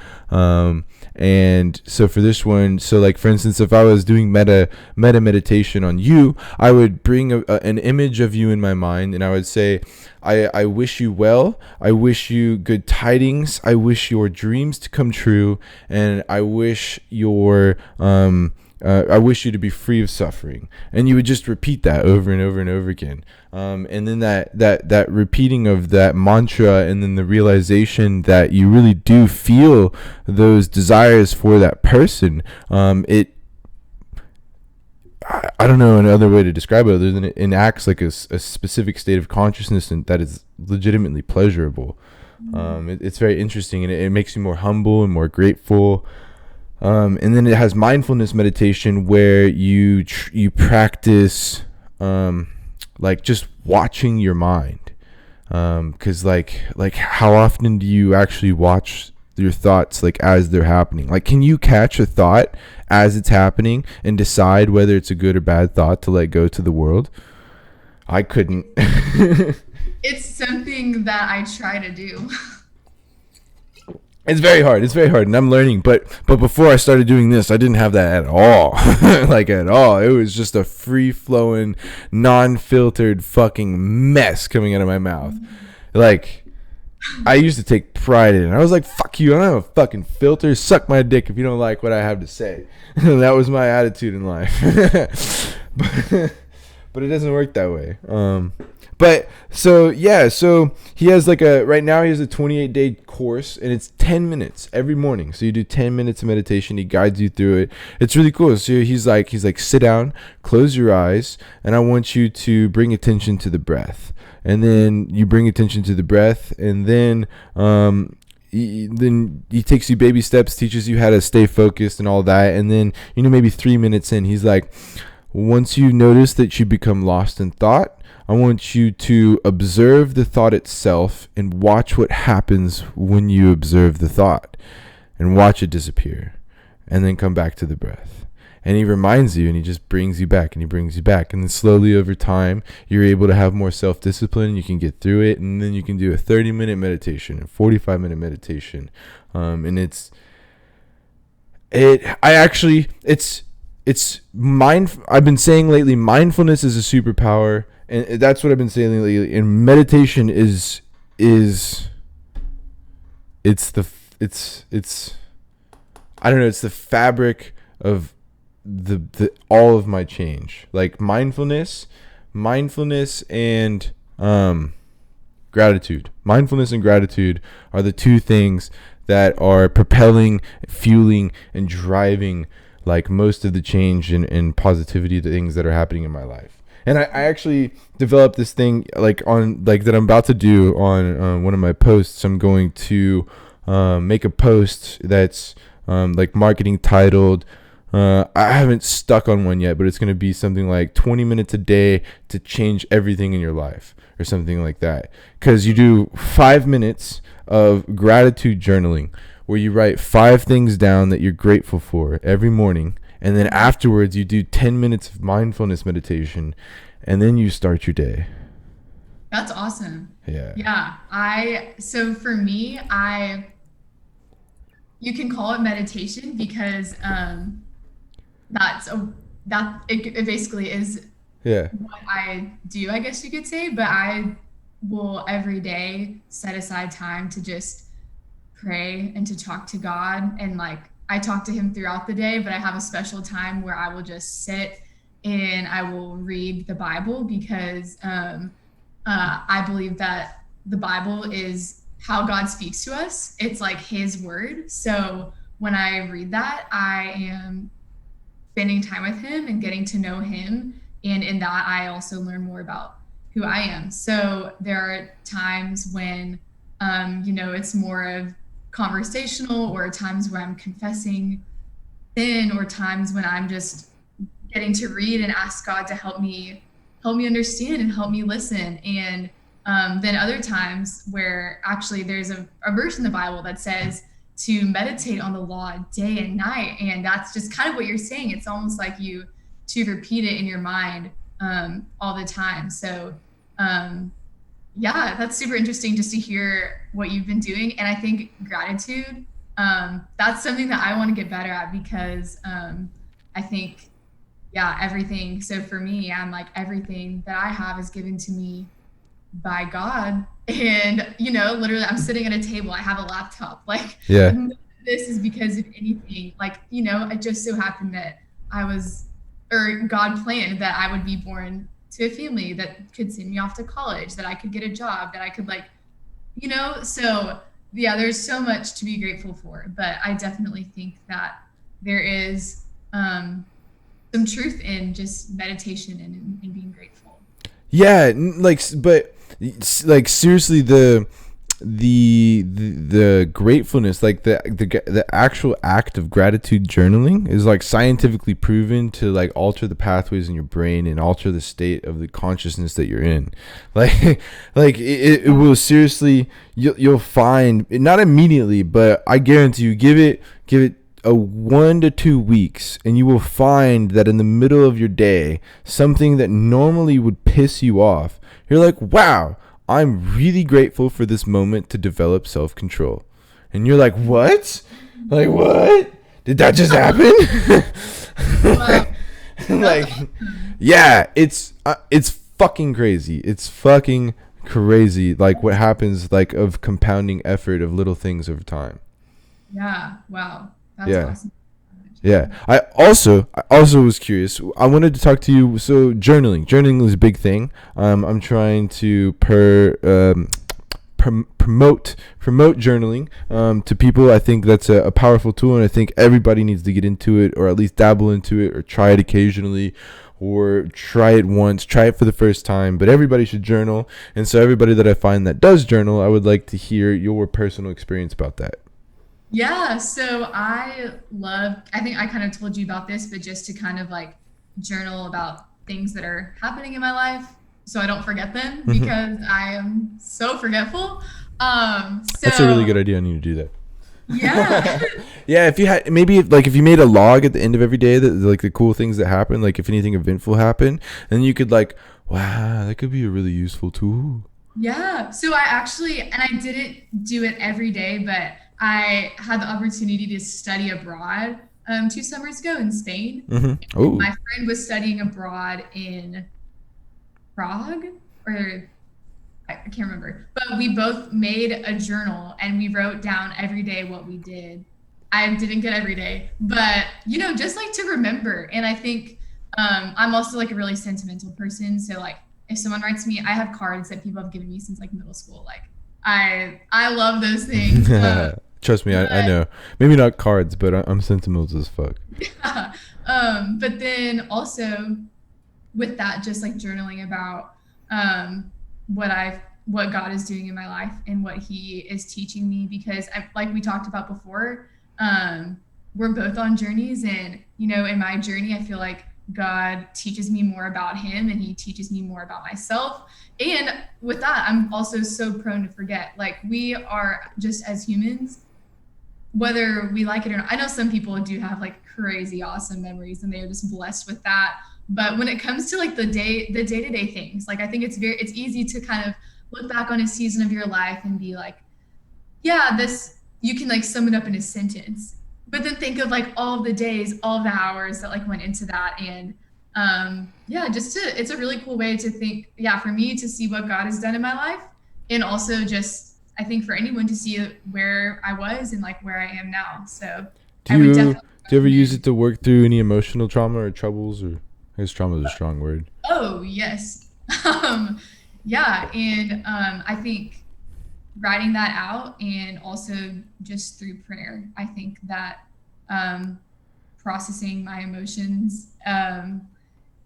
And so for this one, so like for instance, if I was doing meta meditation on you, I would bring an image of you in my mind, and I would say, I wish you well, I wish you good tidings, I wish your dreams to come true, and I wish I wish you to be free of suffering. And you would just repeat that over and over and over again. And then that repeating of that mantra, and then the realization that you really do feel those desires for that person. I don't know another way to describe it other than it enacts like a specific state of consciousness, and that is legitimately pleasurable. It's very interesting, and it makes you more humble and more grateful. And then it has mindfulness meditation where you practice like just watching your mind, because like how often do you actually watch your thoughts like as they're happening? Like, can you catch a thought as it's happening and decide whether it's a good or bad thought to let go to the world? I couldn't. It's something that I try to do. It's very hard, and I'm learning. But before I started doing this, I didn't have that at all. Like at all. It was just a free-flowing, non-filtered fucking mess coming out of my mouth. Like, I used to take pride in it. I was like, fuck you, I don't have a fucking filter. Suck my dick if you don't like what I have to say. That was my attitude in life. But it doesn't work that way. But so yeah, so he has right now he has a 28-day course, and it's 10 minutes every morning. So you do 10 minutes of meditation. He guides you through it. It's really cool. So he's like, sit down, close your eyes, and I want you to bring attention to the breath. And then you bring attention to the breath, and then he takes you baby steps, teaches you how to stay focused and all that. And then, maybe 3 minutes in, he's like, once you notice that you become lost in thought, I want you to observe the thought itself and watch what happens when you observe the thought, and watch it disappear, and then come back to the breath. And he reminds you, and he just brings you back, and he brings you back. And then slowly over time, you're able to have more self-discipline. You can get through it, and then you can do a 30-minute meditation, a 45-minute meditation. And I've been saying lately, mindfulness is a superpower. And that's what I've been saying lately. And meditation it's I don't know, it's the fabric of the all of my change. Like mindfulness and gratitude. Mindfulness and gratitude are the two things that are propelling, fueling, and driving like most of the change and positivity, the things that are happening in my life. And I actually developed this thing like on like that I'm about to do on one of my posts. I'm going to make a post that's like marketing titled. I haven't stuck on one yet, but it's going to be something like 20 minutes a day to change everything in your life or something like that. Because you do 5 minutes of gratitude journaling where you write 5 things down that you're grateful for every morning. And then afterwards, you do 10 minutes of mindfulness meditation, and then you start your day. That's awesome. Yeah. Yeah. So for me, you can call it meditation because that's a, it basically is Yeah. what I do, I guess you could say, but I will every day set aside time to just pray and to talk to God. And like I talk to him throughout the day, but I have a special time where I will just sit and I will read the Bible because I believe that the Bible is how God speaks to us. It's like his word. So when I read that, I am spending time with him and getting to know him. And in that, I also learn more about who I am. So there are times when, it's more of conversational, or times where I'm confessing sin, or times when I'm just getting to read and ask God to help me understand and help me listen. And then other times where actually there's a verse in the Bible that says to meditate on the law day and night. And that's just kind of what you're saying. It's almost like you to repeat it in your mind all the time. So yeah, that's super interesting just to hear what you've been doing. And I think gratitude, that's something that I want to get better at because I think, yeah, everything. So for me, I'm like, everything that I have is given to me by God. And, literally I'm sitting at a table, I have a laptop. Like, Yeah. this is because of anything. Like, it just so happened that God planned that I would be born to a family that could send me off to college, that I could get a job, that I could so yeah, there's so much to be grateful for. But I definitely think that there is some truth in just meditation and being grateful. Yeah, but like seriously, the gratefulness, like the actual act of gratitude journaling is like scientifically proven to like alter the pathways in your brain and alter the state of the consciousness that you're in. Like it will seriously, you'll find, not immediately, but I guarantee you, give it a 1 to 2 weeks, and you will find that in the middle of your day, something that normally would piss you off, you're like, wow, I'm really grateful for this moment to develop self-control. And you're like, what? Like, what? Did that just happen? Like, yeah, it's fucking crazy. It's fucking crazy. Like what happens, like, of compounding effort of little things over time. Yeah. Wow. That's awesome. Yeah. I also was curious. I wanted to talk to you. So journaling is a big thing. I'm trying to promote journaling to people. I think that's a powerful tool, and I think everybody needs to get into it, or at least dabble into it, or try it occasionally, or try it once, try it for the first time. But everybody should journal. And so everybody that I find that does journal, I would like to hear your personal experience about that. Yeah, so I think I kind of told you about this, but just to kind of like journal about things that are happening in my life so I don't forget them because I am so forgetful. That's a really good idea. I need to do that. Yeah. Yeah, if you had maybe if you made a log at the end of every day that like the cool things that happen, like if anything eventful happened, then you could like, wow, that could be a really useful tool. Yeah. So I didn't do it every day, but I had the opportunity to study abroad 2 summers ago in Spain. Oh. My friend was studying abroad in Prague, or I can't remember, but we both made a journal and we wrote down every day what we did. I didn't get every day, but just like to remember. And I think I'm also like a really sentimental person. So like if someone writes me, I have cards that people have given me since like middle school. Like I love those things. Trust me, I But know. Maybe not cards, but I'm sentimental as fuck. but then also with that, just like journaling about what God is doing in my life and what He is teaching me, because like we talked about before, we're both on journeys, and in my journey, I feel like God teaches me more about Him, and He teaches me more about myself. And with that, I'm also so prone to forget. Like, we are just, as humans, whether we like it or not. I know some people do have like crazy awesome memories and they're just blessed with that. But when it comes to like the day-to-day things, like I think it's easy to kind of look back on a season of your life and be like, yeah, this, you can like sum it up in a sentence. But then think of like all of the days, all of the hours that like went into that. And yeah, it's a really cool way to think, yeah, for me to see what God has done in my life. And also just, I think for anyone to see where I was and like where I am now. So Do I would you definitely do you ever use recommend. it to work through any emotional trauma or troubles? Or I guess trauma is a strong word. Oh, yes. um, yeah. And I think writing that out, and also just through prayer, I think that um, processing my emotions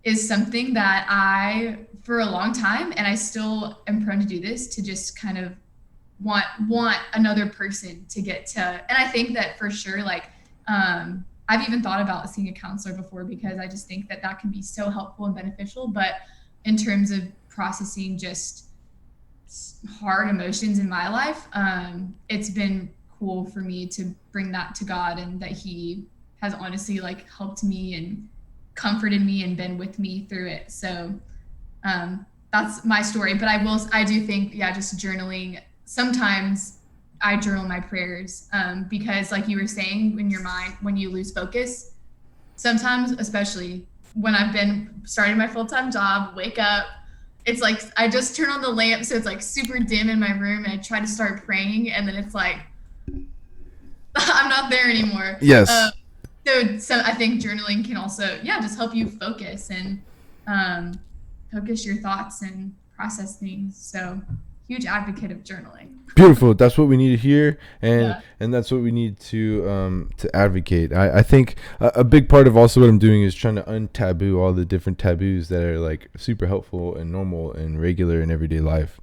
is something that I, for a long time, and I still am prone to do this, to just kind of want another person to get to. And I think that for sure, like, I've even thought about seeing a counselor before, because I just think that that can be so helpful and beneficial. But in terms of processing just hard emotions in my life, it's been cool for me to bring that to God, and that He has honestly like helped me and comforted me and been with me through it. So that's my story. But I do think, yeah, just journaling. Sometimes I journal my prayers, because like you were saying, when you lose focus, sometimes, especially when I've been starting my full-time job, wake up, it's like I just turn on the lamp so it's like super dim in my room, and I try to start praying, and then it's like I'm not there anymore. Yes. So I think journaling can also, yeah, just help you focus and um, focus your thoughts and process things. So huge advocate of journaling. Beautiful. That's what we need to hear, and Yeah. that's what we need to advocate. I think a big part of also what I'm doing is trying to untaboo all the different taboos that are like super helpful and normal and regular in everyday life.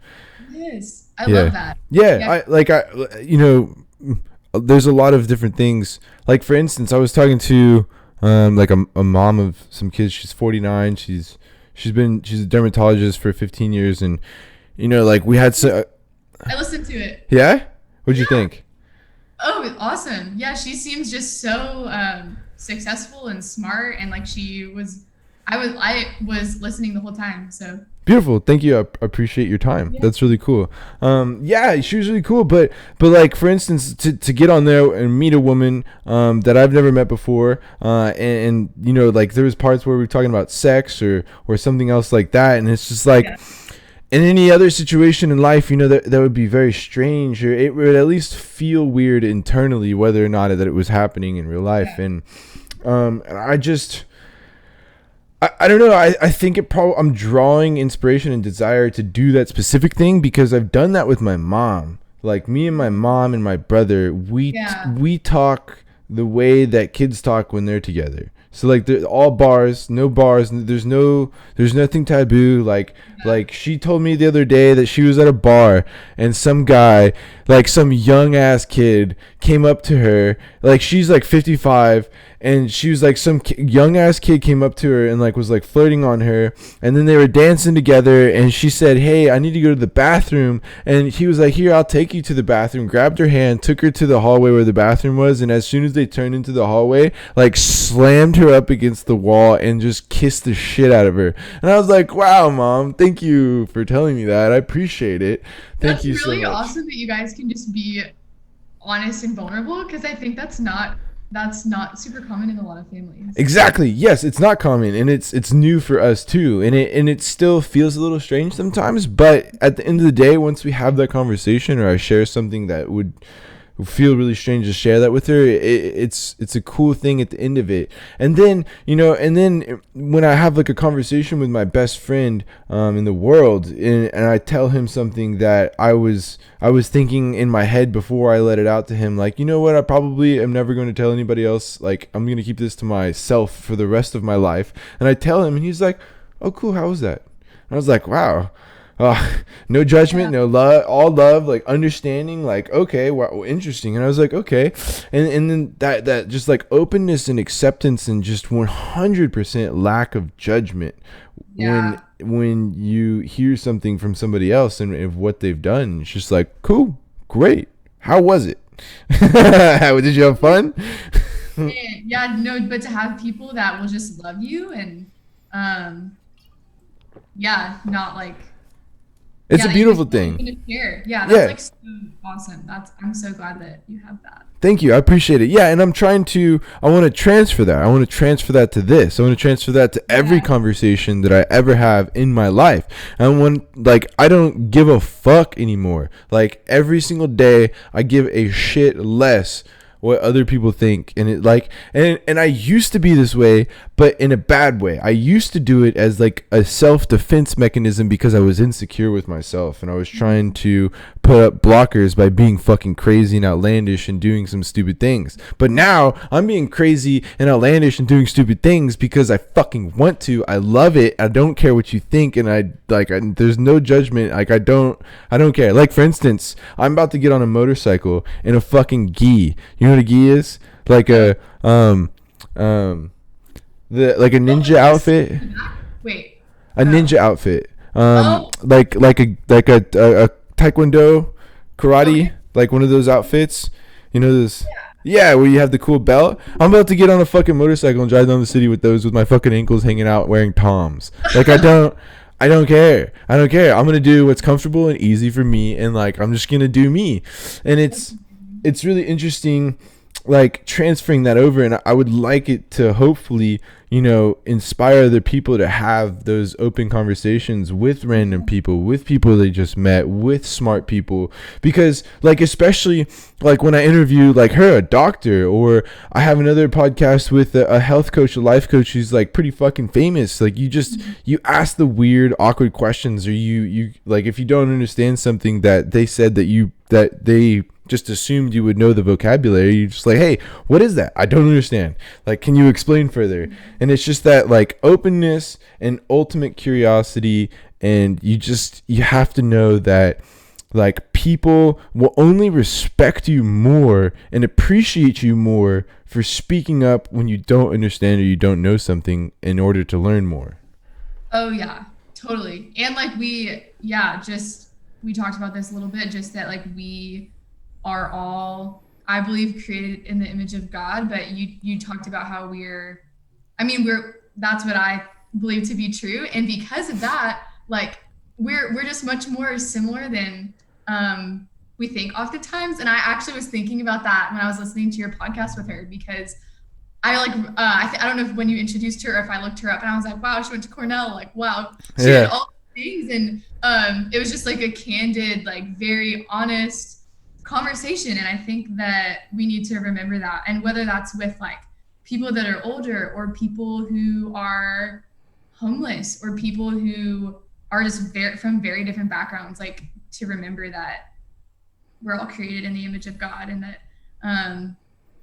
Yes, I love Yeah, that. yeah. Yeah. There's a lot of different things. Like for instance, I was talking to like a mom of some kids. She's 49. She's a dermatologist for 15 years, and like we had so I listened to it. yeah. What'd you Yeah. think? Oh, awesome. Yeah, she seems just so successful and smart, and like I was listening the whole time. So Beautiful. Thank you. I appreciate your time. yeah. That's really cool. Yeah, she was really cool. But like for instance, to get on there and meet a woman that I've never met before, and like there was parts where we were talking about sex or something else like that, and it's just like Yeah. in any other situation in life, that would be very strange, or it would at least feel weird internally, whether or not that it was happening in real life. Yeah. And I just. I don't know. I think I'm drawing inspiration and desire to do that specific thing because I've done that with my mom. Like me and my mom and my brother, Yeah. we talk the way that kids talk when they're together. So like they're all bars, no bars. There's nothing taboo. Like she told me the other day that she was at a bar and some guy, like some young ass kid, came up to her. Like she's like 55, and she was like some young ass kid came up to her and like was like flirting on her, and then they were dancing together, and she said, "Hey, I need to go to the bathroom," and he was like, "Here, I'll take you to the bathroom." Grabbed her hand, took her to the hallway where the bathroom was, and as soon as they turned into the hallway, like slammed her up against the wall and just kissed the shit out of her. And I was like, "Wow, mom, thank you for telling me that. I appreciate it. Thank That's you so really much." awesome that you guys can just be honest and vulnerable, because I think that's not super common in a lot of families. Exactly. Yes, it's not common, and it's new for us too, and it still feels a little strange sometimes. But at the end of the day, once we have that conversation, or I share something that would feel really strange to share that with her. It's a cool thing at the end of it. And then, and then when I have like a conversation with my best friend in the world, and I tell him something that I was thinking in my head before I let it out to him, like, you know what, I probably am never going to tell anybody else. Like, I'm going to keep this to myself for the rest of my life. And I tell him, and he's like, oh, cool, how was that? And I was like, wow. No judgment, no love, all love, like understanding, like, okay, wow, interesting. And I was like, okay. And then that just like openness and acceptance and just 100% lack of judgment Yeah. when you hear something from somebody else and what they've done. It's just like, cool, great. How was it? Did you have fun? Yeah, no, but to have people that will just love you and yeah, not like It's a that you beautiful just really thing. gonna share. Yeah, that's Yeah. like so awesome. I'm so glad that you have that. Thank you. I appreciate it. Yeah, and I want to transfer that. I want to transfer that to this. I want to transfer that to every Yeah. conversation that I ever have in my life. And I don't give a fuck anymore. Like, every single day, I give a shit less what other people think. And and I used to be this way, but in a bad way. I used to do it as like a self-defense mechanism because I was insecure with myself and I was trying to put up blockers by being fucking crazy and outlandish and doing some stupid things. But now I'm being crazy and outlandish and doing stupid things because I fucking want to. I love it. I don't care what you think, and there's no judgment. Like, I don't care. Like, for instance, I'm about to get on a motorcycle in a fucking gi. You know what a gi is? Like a like a Oh, ninja outfit. wait. A ninja outfit. Oh, Like a taekwondo, karate, okay. like one of those outfits. You know those. Yeah, where you have the cool belt. I'm about to get on a fucking motorcycle and drive down the city with those, with my fucking ankles hanging out, wearing Toms. Like, I don't care. I don't care. I'm gonna do what's comfortable and easy for me, and like, I'm just gonna do me. And it's really interesting, like, transferring that over, and I would like it to hopefully, inspire other people to have those open conversations with random people, with people they just met, with smart people. Because, like, especially like when I interview like her, a doctor, or I have another podcast with a health coach, a life coach who's like pretty fucking famous. Like, you ask the weird, awkward questions, or you like, if you don't understand something that they said that they just assumed you would know the vocabulary, you're just like, hey, what is that? I don't understand. Like, can you explain further? And it's just that, like, openness and ultimate curiosity, and you have to know that, like, people will only respect you more and appreciate you more for speaking up when you don't understand or you don't know something in order to learn more. Oh yeah, totally. And like we talked about this a little bit, just that like we are all, I believe, created in the image of God, but you talked about how that's what I believe to be true. And because of that, like we're just much more similar than we think oftentimes. And I actually was thinking about that when I was listening to your podcast with her, because I don't know if when you introduced her or if I looked her up and I was like, wow, she went to Cornell. Like, wow, she had all these things. And it was just like a candid, like very honest conversation. And I think that we need to remember that. And whether that's with like people that are older or people who are homeless or people who are just from very different backgrounds, like to remember that we're all created in the image of God, and that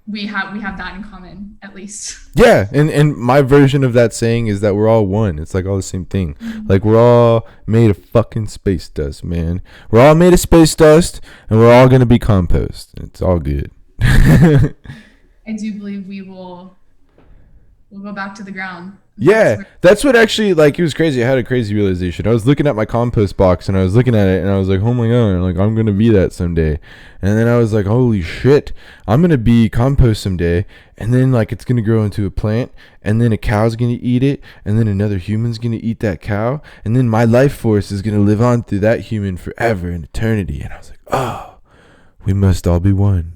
we have that in common, at least. Yeah, and my version of that saying is that we're all one. It's like all the same thing. Mm-hmm. Like, we're all made of fucking space dust, man. We're all made of space dust, and we're all gonna be compost. It's all good. I do believe we'll go back to the ground. Yeah, that's what actually, like, it was crazy. I had a crazy realization. I was looking at my compost box and I was looking at it and I was like, oh my god, like, I'm gonna be that someday. And then I was like, holy shit, I'm gonna be compost someday. And then, like, it's gonna grow into a plant, and then a cow's gonna eat it, and then another human's gonna eat that cow, and then my life force is gonna live on through that human forever in eternity. And I was like, oh, we must all be one.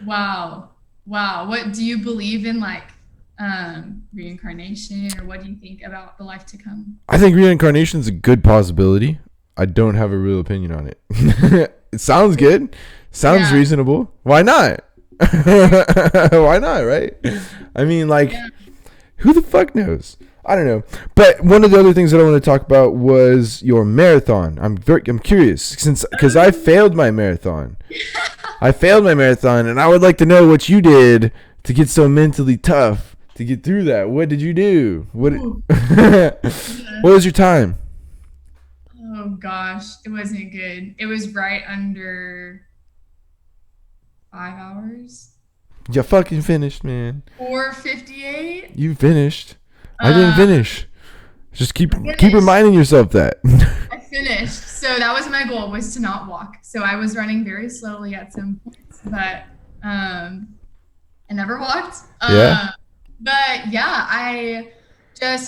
Wow. What do you believe in, like reincarnation, or what do you think about the life to come? I think reincarnation is a good possibility. I don't have a real opinion on it. It sounds good. Sounds Yeah. reasonable. Why not? Why not, right? I mean, like, Yeah. who the fuck knows? I don't know. But one of the other things that I want to talk about was your marathon. I'm curious since because I failed my marathon. I failed my marathon, and I would like to know what you did to get so mentally tough to get through that. What did you do? What Ooh. What was your time? Oh gosh, it wasn't good. It was right under 5 hours. You fucking finished, man. 4:58. You finished. I didn't Uh, finish. Just keep I finished. reminding yourself that. I finished. So that was my goal, was to not walk. So I was running very slowly at some points, but I never walked. Yeah. But yeah, I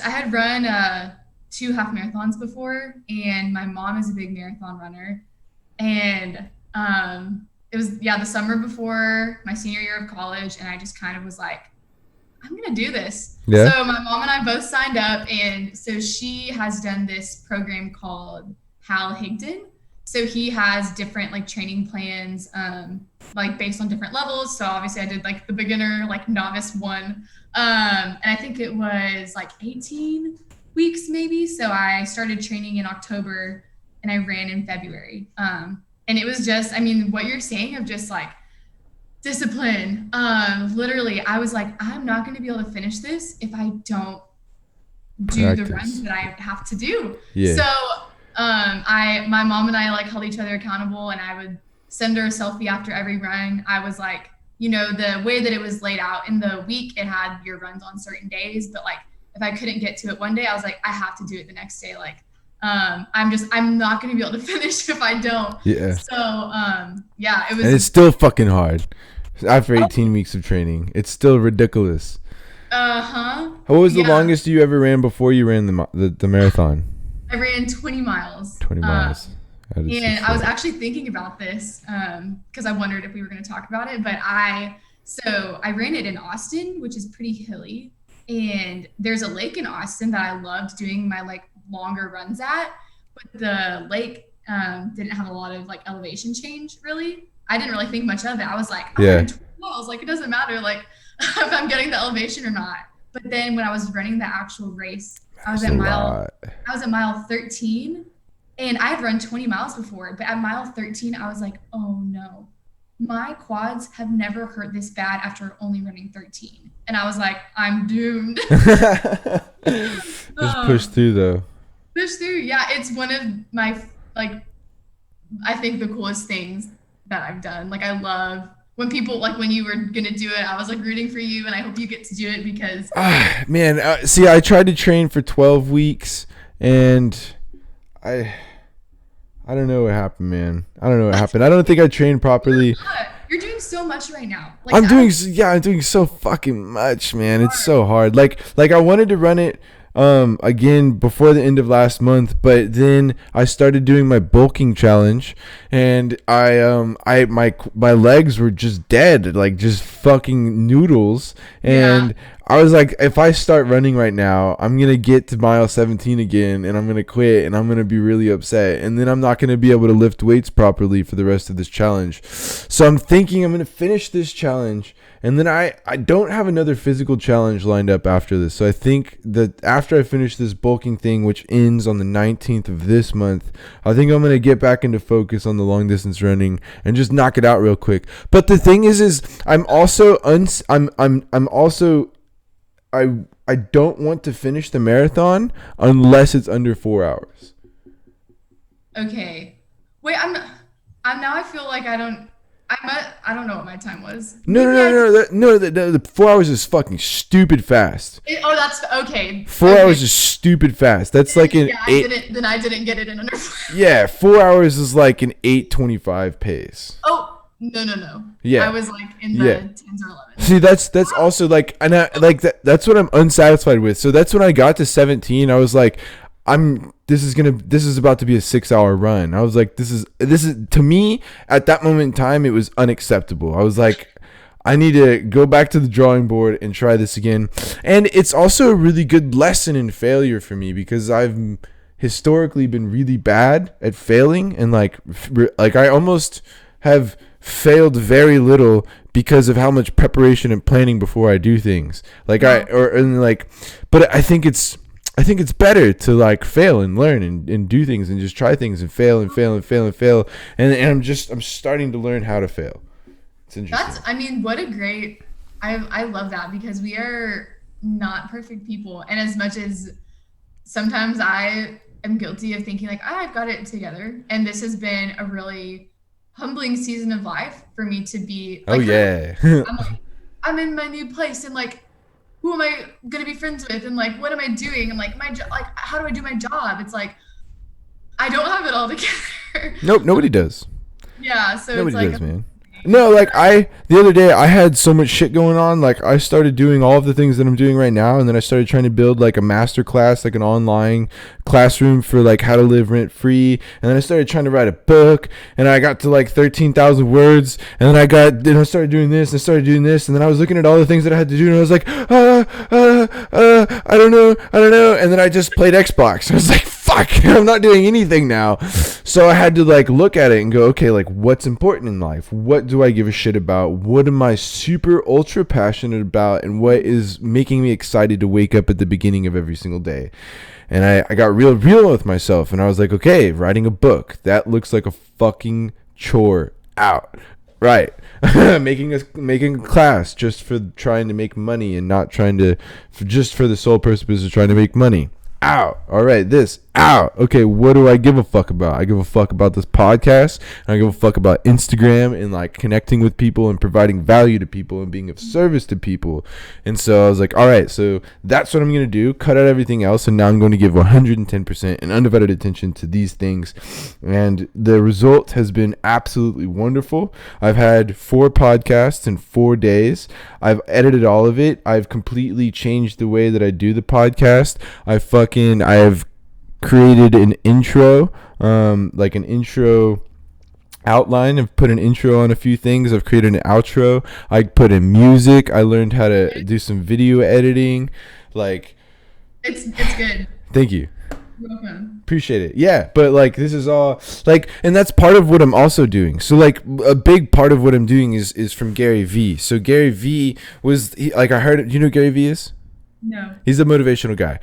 had run 2 half marathons before, and my mom is a big marathon runner, and it was the summer before my senior year of college, and I just kind of was like, I'm gonna do this. Yeah. So my mom and I both signed up, and so she has done this program called Hal Higdon. So he has different like training plans, like based on different levels. So obviously I did like the beginner, like novice one, and I think it was like 18 weeks maybe. So I started training in October, and I ran in February. And it was just, I mean, what you're saying of just like discipline. Literally, I was like, I'm not going to be able to finish this if I don't do the Practice. runs that I have to do. Yeah. So, my mom and I like held each other accountable, and I would send her a selfie after every run. I was like, the way that it was laid out in the week, it had your runs on certain days, but like if I couldn't get to it one day, I was like, I have to do it the next day. Like, I'm not going to be able to finish if I don't. Yeah. So, yeah, it was. And it's still fucking hard. After 18 weeks of training, it's still ridiculous. Uh-huh. What was the Yeah. longest you ever ran before you ran the marathon? I ran 20 miles. 20 miles. And I was actually thinking about this because I wondered if we were going to talk about it. But I ran it in Austin, which is pretty hilly. And there's a lake in Austin that I loved doing my like longer runs at. But the lake didn't have a lot of like elevation change, really. I didn't really think much of it. I was like, I'm running 20 miles. Like, it doesn't matter like if I'm getting the elevation or not. But then when I was running the actual race, I was at mile 13, and I had run 20 miles before, but at mile 13, I was like, oh no, my quads have never hurt this bad after only running 13. And I was like, I'm doomed. Just push through though. Push through. Yeah, it's one of my, like, I think the coolest things that I've done. Like, I love when people, like, when you were going to do it, I was like rooting for you, and I hope you get to do it because. Man, see, I tried to train for 12 weeks, and I don't know what happened, man. I don't know what happened. I don't think I trained properly. You're doing so much right now. Like, I'm doing so fucking much, man. It's so hard. Like I wanted to run it again before the end of last month, but then I started doing my bulking challenge, and my legs were just dead, like just fucking noodles. And I was like, if I start running right now, I'm gonna get to mile 17 again, and I'm gonna quit, and I'm gonna be really upset, and then I'm not gonna be able to lift weights properly for the rest of this challenge. So I'm thinking I'm gonna finish this challenge, and then I don't have another physical challenge lined up after this. So I think that after I finish this bulking thing, which ends on the 19th of this month, I think I'm gonna get back into focus on the long distance running and just knock it out real quick. But the thing is I'm also I don't want to finish the marathon unless it's under 4 hours. Okay. Wait, I'm now I feel like I don't know what my time was. No. The 4 hours is fucking stupid fast. That's okay. 4 hours is stupid fast. That's like an I didn't get it in under 4. Yeah, 4 hours is like an 8:25 pace. Oh, no. Yeah. I was like in the 10s or 11s. See, that's also like, and that's what I'm unsatisfied with. So that's when I got to 17. I was like, this is about to be a 6-hour run. I was like, this is to me at that moment in time, it was unacceptable. I was like, I need to go back to the drawing board and try this again. And it's also a really good lesson in failure for me, because historically been really bad at failing, and like I almost have failed very little because of how much preparation and planning before I do things. Like but I think it's better to like fail and learn and do things and just try things and fail and fail and fail and fail. And I'm starting to learn how to fail. It's interesting. What a great, I love that, because we are not perfect people. And as much as sometimes I am guilty of thinking like, I've got it together. And this has been a really humbling season of life for me to be like, I'm in my new place, and like, who am I going to be friends with? And like, what am I doing? And like my job, like, how do I do my job? It's like, I don't have it all together. Nope. Nobody does. Yeah. So Nobody it's like, does, man. No, like the other day I had so much shit going on. Like I started doing all of the things that I'm doing right now, and then I started trying to build like a master class, like an online classroom for like how to live rent free. And then I started trying to write a book, and I got to like 13,000 words, and then I started doing this and started doing this, and then I was looking at all the things that I had to do, and I was like, I don't know. And then I just played Xbox. I was like, fuck, I'm not doing anything now. So I had to like look at it and go, okay, like what's important in life? What do I give a shit about? What am I super ultra passionate about? And what is making me excited to wake up at the beginning of every single day? And I got real with myself, and I was like, okay, writing a book, that looks like a fucking chore. Out. Right. making a class just for trying to make money and not trying to, just for the sole purpose of trying to make money. Out. All right, this out. Okay, what do I give a fuck about? I give a fuck about this podcast, and I give a fuck about Instagram and like connecting with people and providing value to people and being of service to people. And so I was like, all right, so that's what I'm going to do. Cut out everything else, and now I'm going to give 110% and undivided attention to these things. And the result has been absolutely wonderful. I've had 4 podcasts in 4 days. I've edited all of it. I've completely changed the way that I do the podcast. I've created an intro, like an intro outline. I've put an intro on a few things. I've created an outro. I put in music. I learned how to do some video editing. Like, it's good. Thank you. You're welcome. Appreciate it. Yeah, but like this is all like, and that's part of what I'm also doing. So like a big part of what I'm doing is from Gary Vee. So Gary Vee I heard, you know who Gary Vee is? No. He's a motivational guy,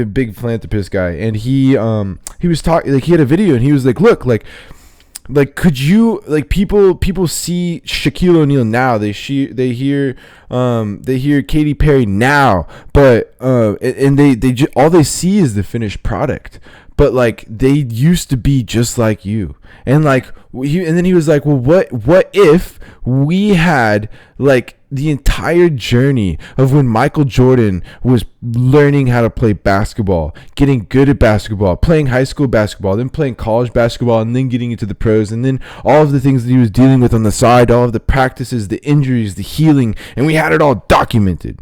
big philanthropist guy, and he was talking, like he had a video, and he was like, look, like could you, like, people see Shaquille O'Neal now, they hear Katy Perry now, but and they all they see is the finished product, but like they used to be just like you. And like and then he was like, well, what if we had like the entire journey of when Michael Jordan was learning how to play basketball, getting good at basketball, playing high school basketball, then playing college basketball, and then getting into the pros, and then all of the things that he was dealing with on the side, all of the practices, the injuries, the healing, and we had it all documented.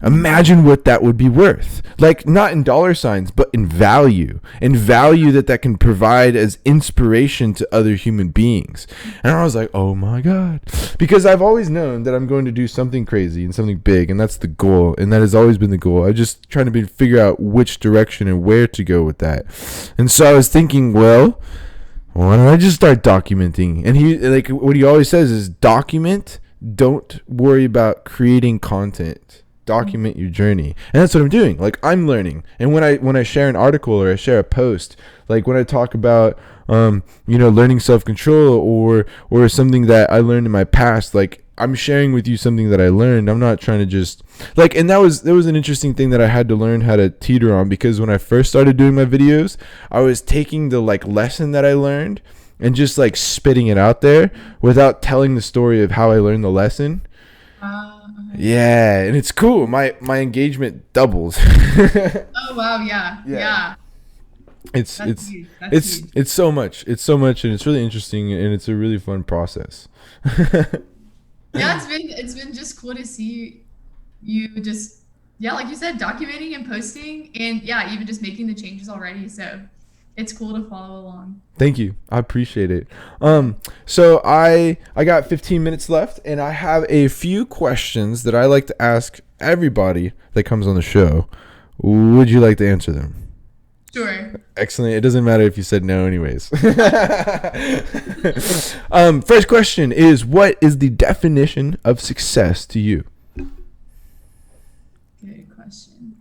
Imagine what that would be worth. Like, not in dollar signs, but in value. In value that can provide as inspiration to other human beings. And I was like, oh my God. Because I've always known that I'm going to do something crazy and something big, and that's the goal. And that has always been the goal. I just trying to figure out which direction and where to go with that. And so I was thinking, well, why don't I just start documenting? And he, like, what he always says is document, don't worry about creating content. Document your journey. And that's what I'm doing. Like, I'm learning. And when I share an article or I share a post, like when I talk about learning self-control or something that I learned in my past, like I'm sharing with you something that I learned. I'm not trying to just like, and there was an interesting thing that I had to learn how to teeter on, because when I first started doing my videos, I was taking the like lesson that I learned and just like spitting it out there without telling the story of how I learned the lesson. Yeah, and it's cool. My engagement doubles. Oh wow, yeah. It's so much. It's so much, and it's really interesting, and it's a really fun process. Yeah, it's been just cool to see you just, yeah, like you said, documenting and posting, and yeah, even just making the changes already. So it's cool to follow along. Thank you. I appreciate it. So I got 15 minutes left, and I have a few questions that I like to ask everybody that comes on the show. Would you like to answer them? Sure. Excellent. It doesn't matter if you said no, anyways. First question is, what is the definition of success to you? Good question.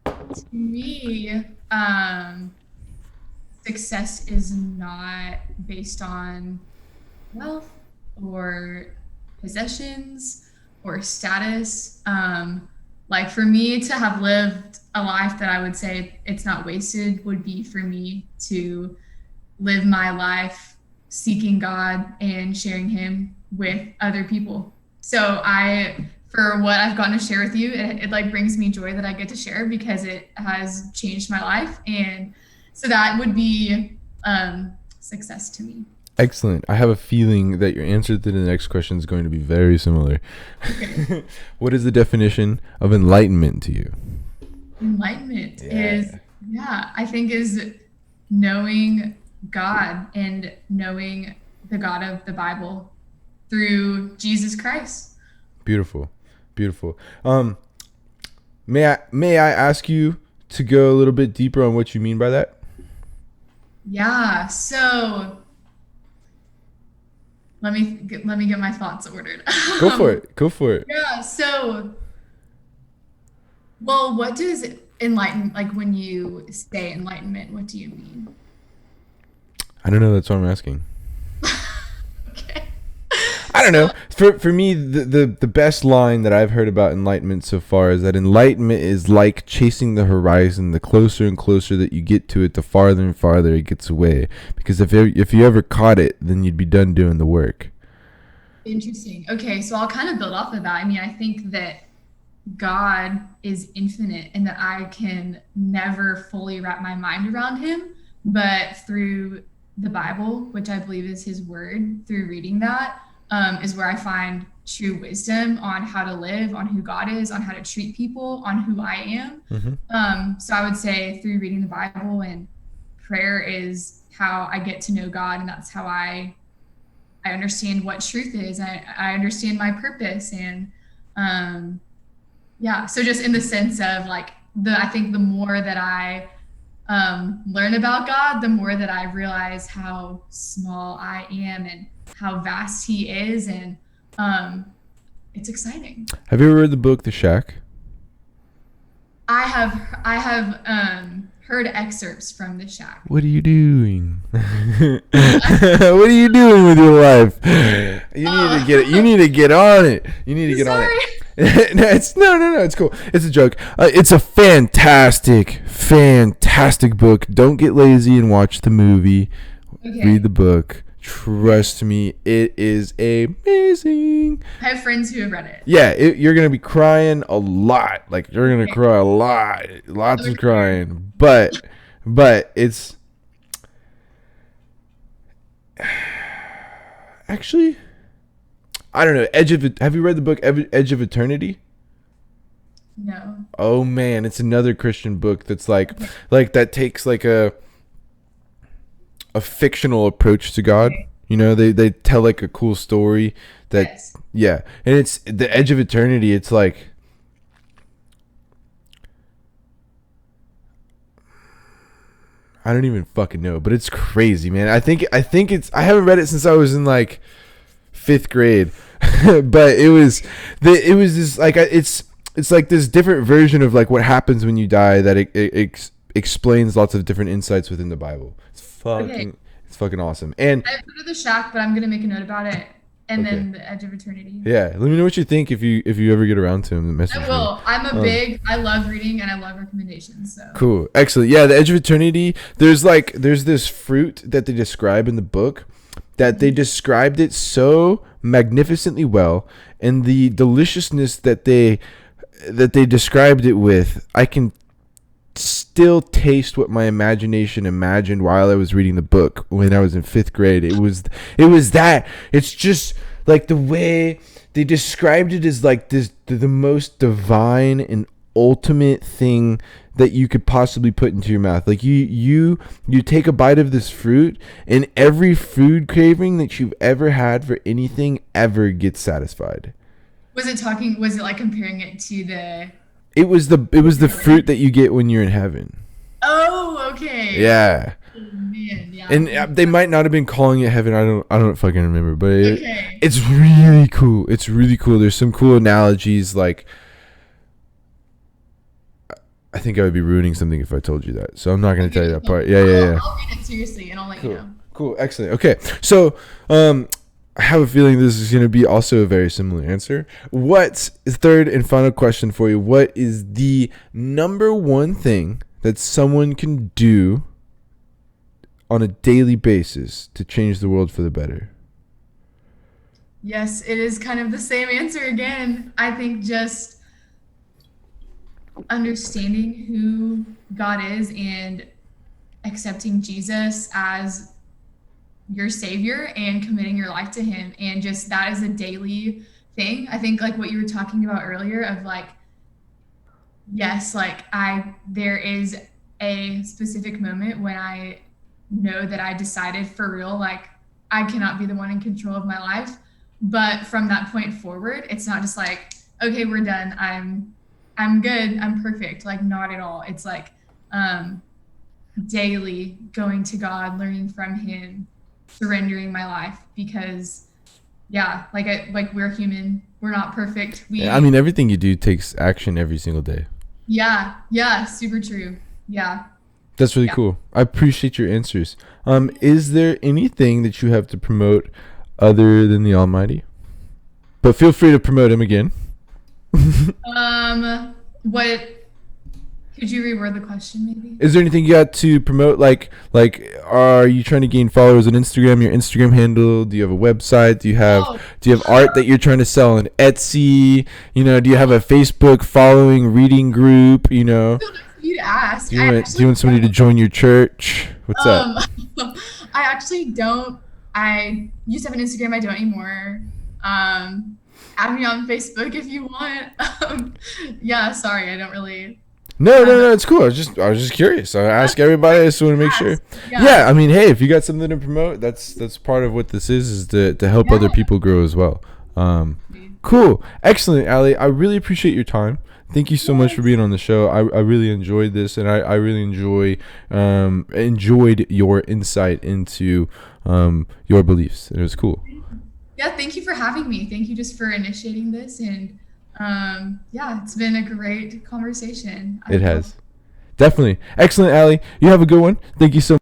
To me, success is not based on wealth or possessions or status. Like for me to have lived a life that I would say it's not wasted would be for me to live my life seeking God and sharing Him with other people. So for what I've gotten to share with you, it like brings me joy that I get to share because it has changed my life, and so that would be success to me. Excellent. I have a feeling that your answer to the next question is going to be very similar. Okay. What is the definition of enlightenment to you? Enlightenment is, I think is knowing God and knowing the God of the Bible through Jesus Christ. Beautiful. Beautiful. May I ask you to go a little bit deeper on what you mean by that? Yeah. So let me get my thoughts ordered. Go for it. Go for it. Yeah. So, well, what does enlighten, like when you say enlightenment, what do you mean? I don't know. That's what I'm asking. Okay. I don't know. For me, the best line that I've heard about enlightenment so far is that enlightenment is like chasing the horizon. The closer and closer that you get to it, the farther and farther it gets away. Because if you ever caught it, then you'd be done doing the work. Interesting. Okay, so I'll kind of build off of that. I mean, I think that God is infinite and that I can never fully wrap my mind around Him, but through the Bible, which I believe is His word, through reading that, is where I find true wisdom on how to live, on who God is, on how to treat people, on who I am. So I would say through reading the Bible, and prayer is how I get to know God, and that's how I understand what truth is. I understand my purpose, and so just in the sense of like I think the more that I learn about God, the more that I realize how small I am and how vast He is, and it's exciting. Have you ever read the book The Shack? I have heard excerpts from The Shack. What are you doing? What are you doing with your life? You need to get it. You need to get on it. You need to get on it. No, it's cool. It's a joke. It's a fantastic book. Don't get lazy and watch the movie. Okay. Read the book. Trust me, it is amazing. I have friends who have read it. Yeah, you're gonna be crying a lot. Like you're gonna cry a lot, lots of crying. But it's actually, I don't know. Have you read the book Edge of Eternity? No. Oh man, it's another Christian book that's like that takes like a fictional approach to God. Okay. You know, they tell like a cool story that and it's the Edge of Eternity. It's like I don't even fucking know, but it's crazy, man. I think it's I haven't read it since I was in like 5th grade. But it was this like it's like this different version of like what happens when you die that it explains lots of different insights within the Bible. It's fucking awesome. And I've heard of The Shack, but I'm gonna make a note about it. And then The Edge of Eternity. Yeah, let me know what you think if you ever get around to him. I will. I love reading and I love recommendations. So cool, excellent. Yeah, The Edge of Eternity. There's this fruit that they describe in the book that they described it so magnificently well, and the deliciousness that they described it with, I can still taste what my imagination imagined while I was reading the book when I was in 5th grade. It was that. It's just like the way they described it is like this, the most divine and ultimate thing that you could possibly put into your mouth. Like you take a bite of this fruit, and every food craving that you've ever had for anything ever gets satisfied. Was it like comparing it to the... It was the fruit that you get when you're in heaven. Okay. Yeah. Oh, man, yeah. And they might not have been calling it heaven. I don't fucking remember, but Okay. it's really cool. It's really cool. There's some cool analogies. Like, I think I would be ruining something if I told you that. So I'm not going to tell you that part. Yeah, yeah, yeah. I'll read it seriously and I'll let you Cool. know. Cool. Excellent. Okay. So, I have a feeling this is going to be also a very similar answer. What's third and final question for you? What is the number one thing that someone can do on a daily basis to change the world for the better? Yes, it is kind of the same answer again. I think just understanding who God is and accepting Jesus as your savior and committing your life to him, and just that is a daily thing. I think like what you were talking about earlier of like, yes, like I there is a specific moment when I know that I decided for real like I cannot be the one in control of my life. But from that point forward, it's not just like, okay, we're done. I'm good. I'm perfect. Like not at all. It's like um daily going to God, learning from him, surrendering my life because yeah, like we're human. We're not perfect. Yeah, I mean, everything you do takes action every single day. Yeah, super true. Yeah. That's really Yeah. cool. I appreciate your answers. Is there anything that you have to promote other than the Almighty? But feel free to promote him again. What could you reword the question maybe? Is there anything you got to promote? Like, are you trying to gain followers on Instagram? Your Instagram handle? Do you have a website? Oh, Do you have art that you're trying to sell on Etsy? Do you have a Facebook following, reading group? so nice of you to ask. Do you want somebody to join your church? What's up? Um, I actually don't. I used to have an Instagram. I don't anymore. Add me on Facebook if you want. Yeah, sorry, I don't really. No, it's cool. I was just curious. I ask everybody. I just want to make sure. Yeah, I mean, hey, if you got something to promote, that's part of what this is to help other people grow as well. Cool, excellent, Allie. I really appreciate your time. Thank you so much for being on the show. I really enjoyed this, and I really enjoyed your insight into your beliefs. It was cool. Yeah, thank you for having me. Thank you just for initiating this, and yeah, it's been a great conversation. It has. Definitely. Excellent, Allie. You have a good one. Thank you so much.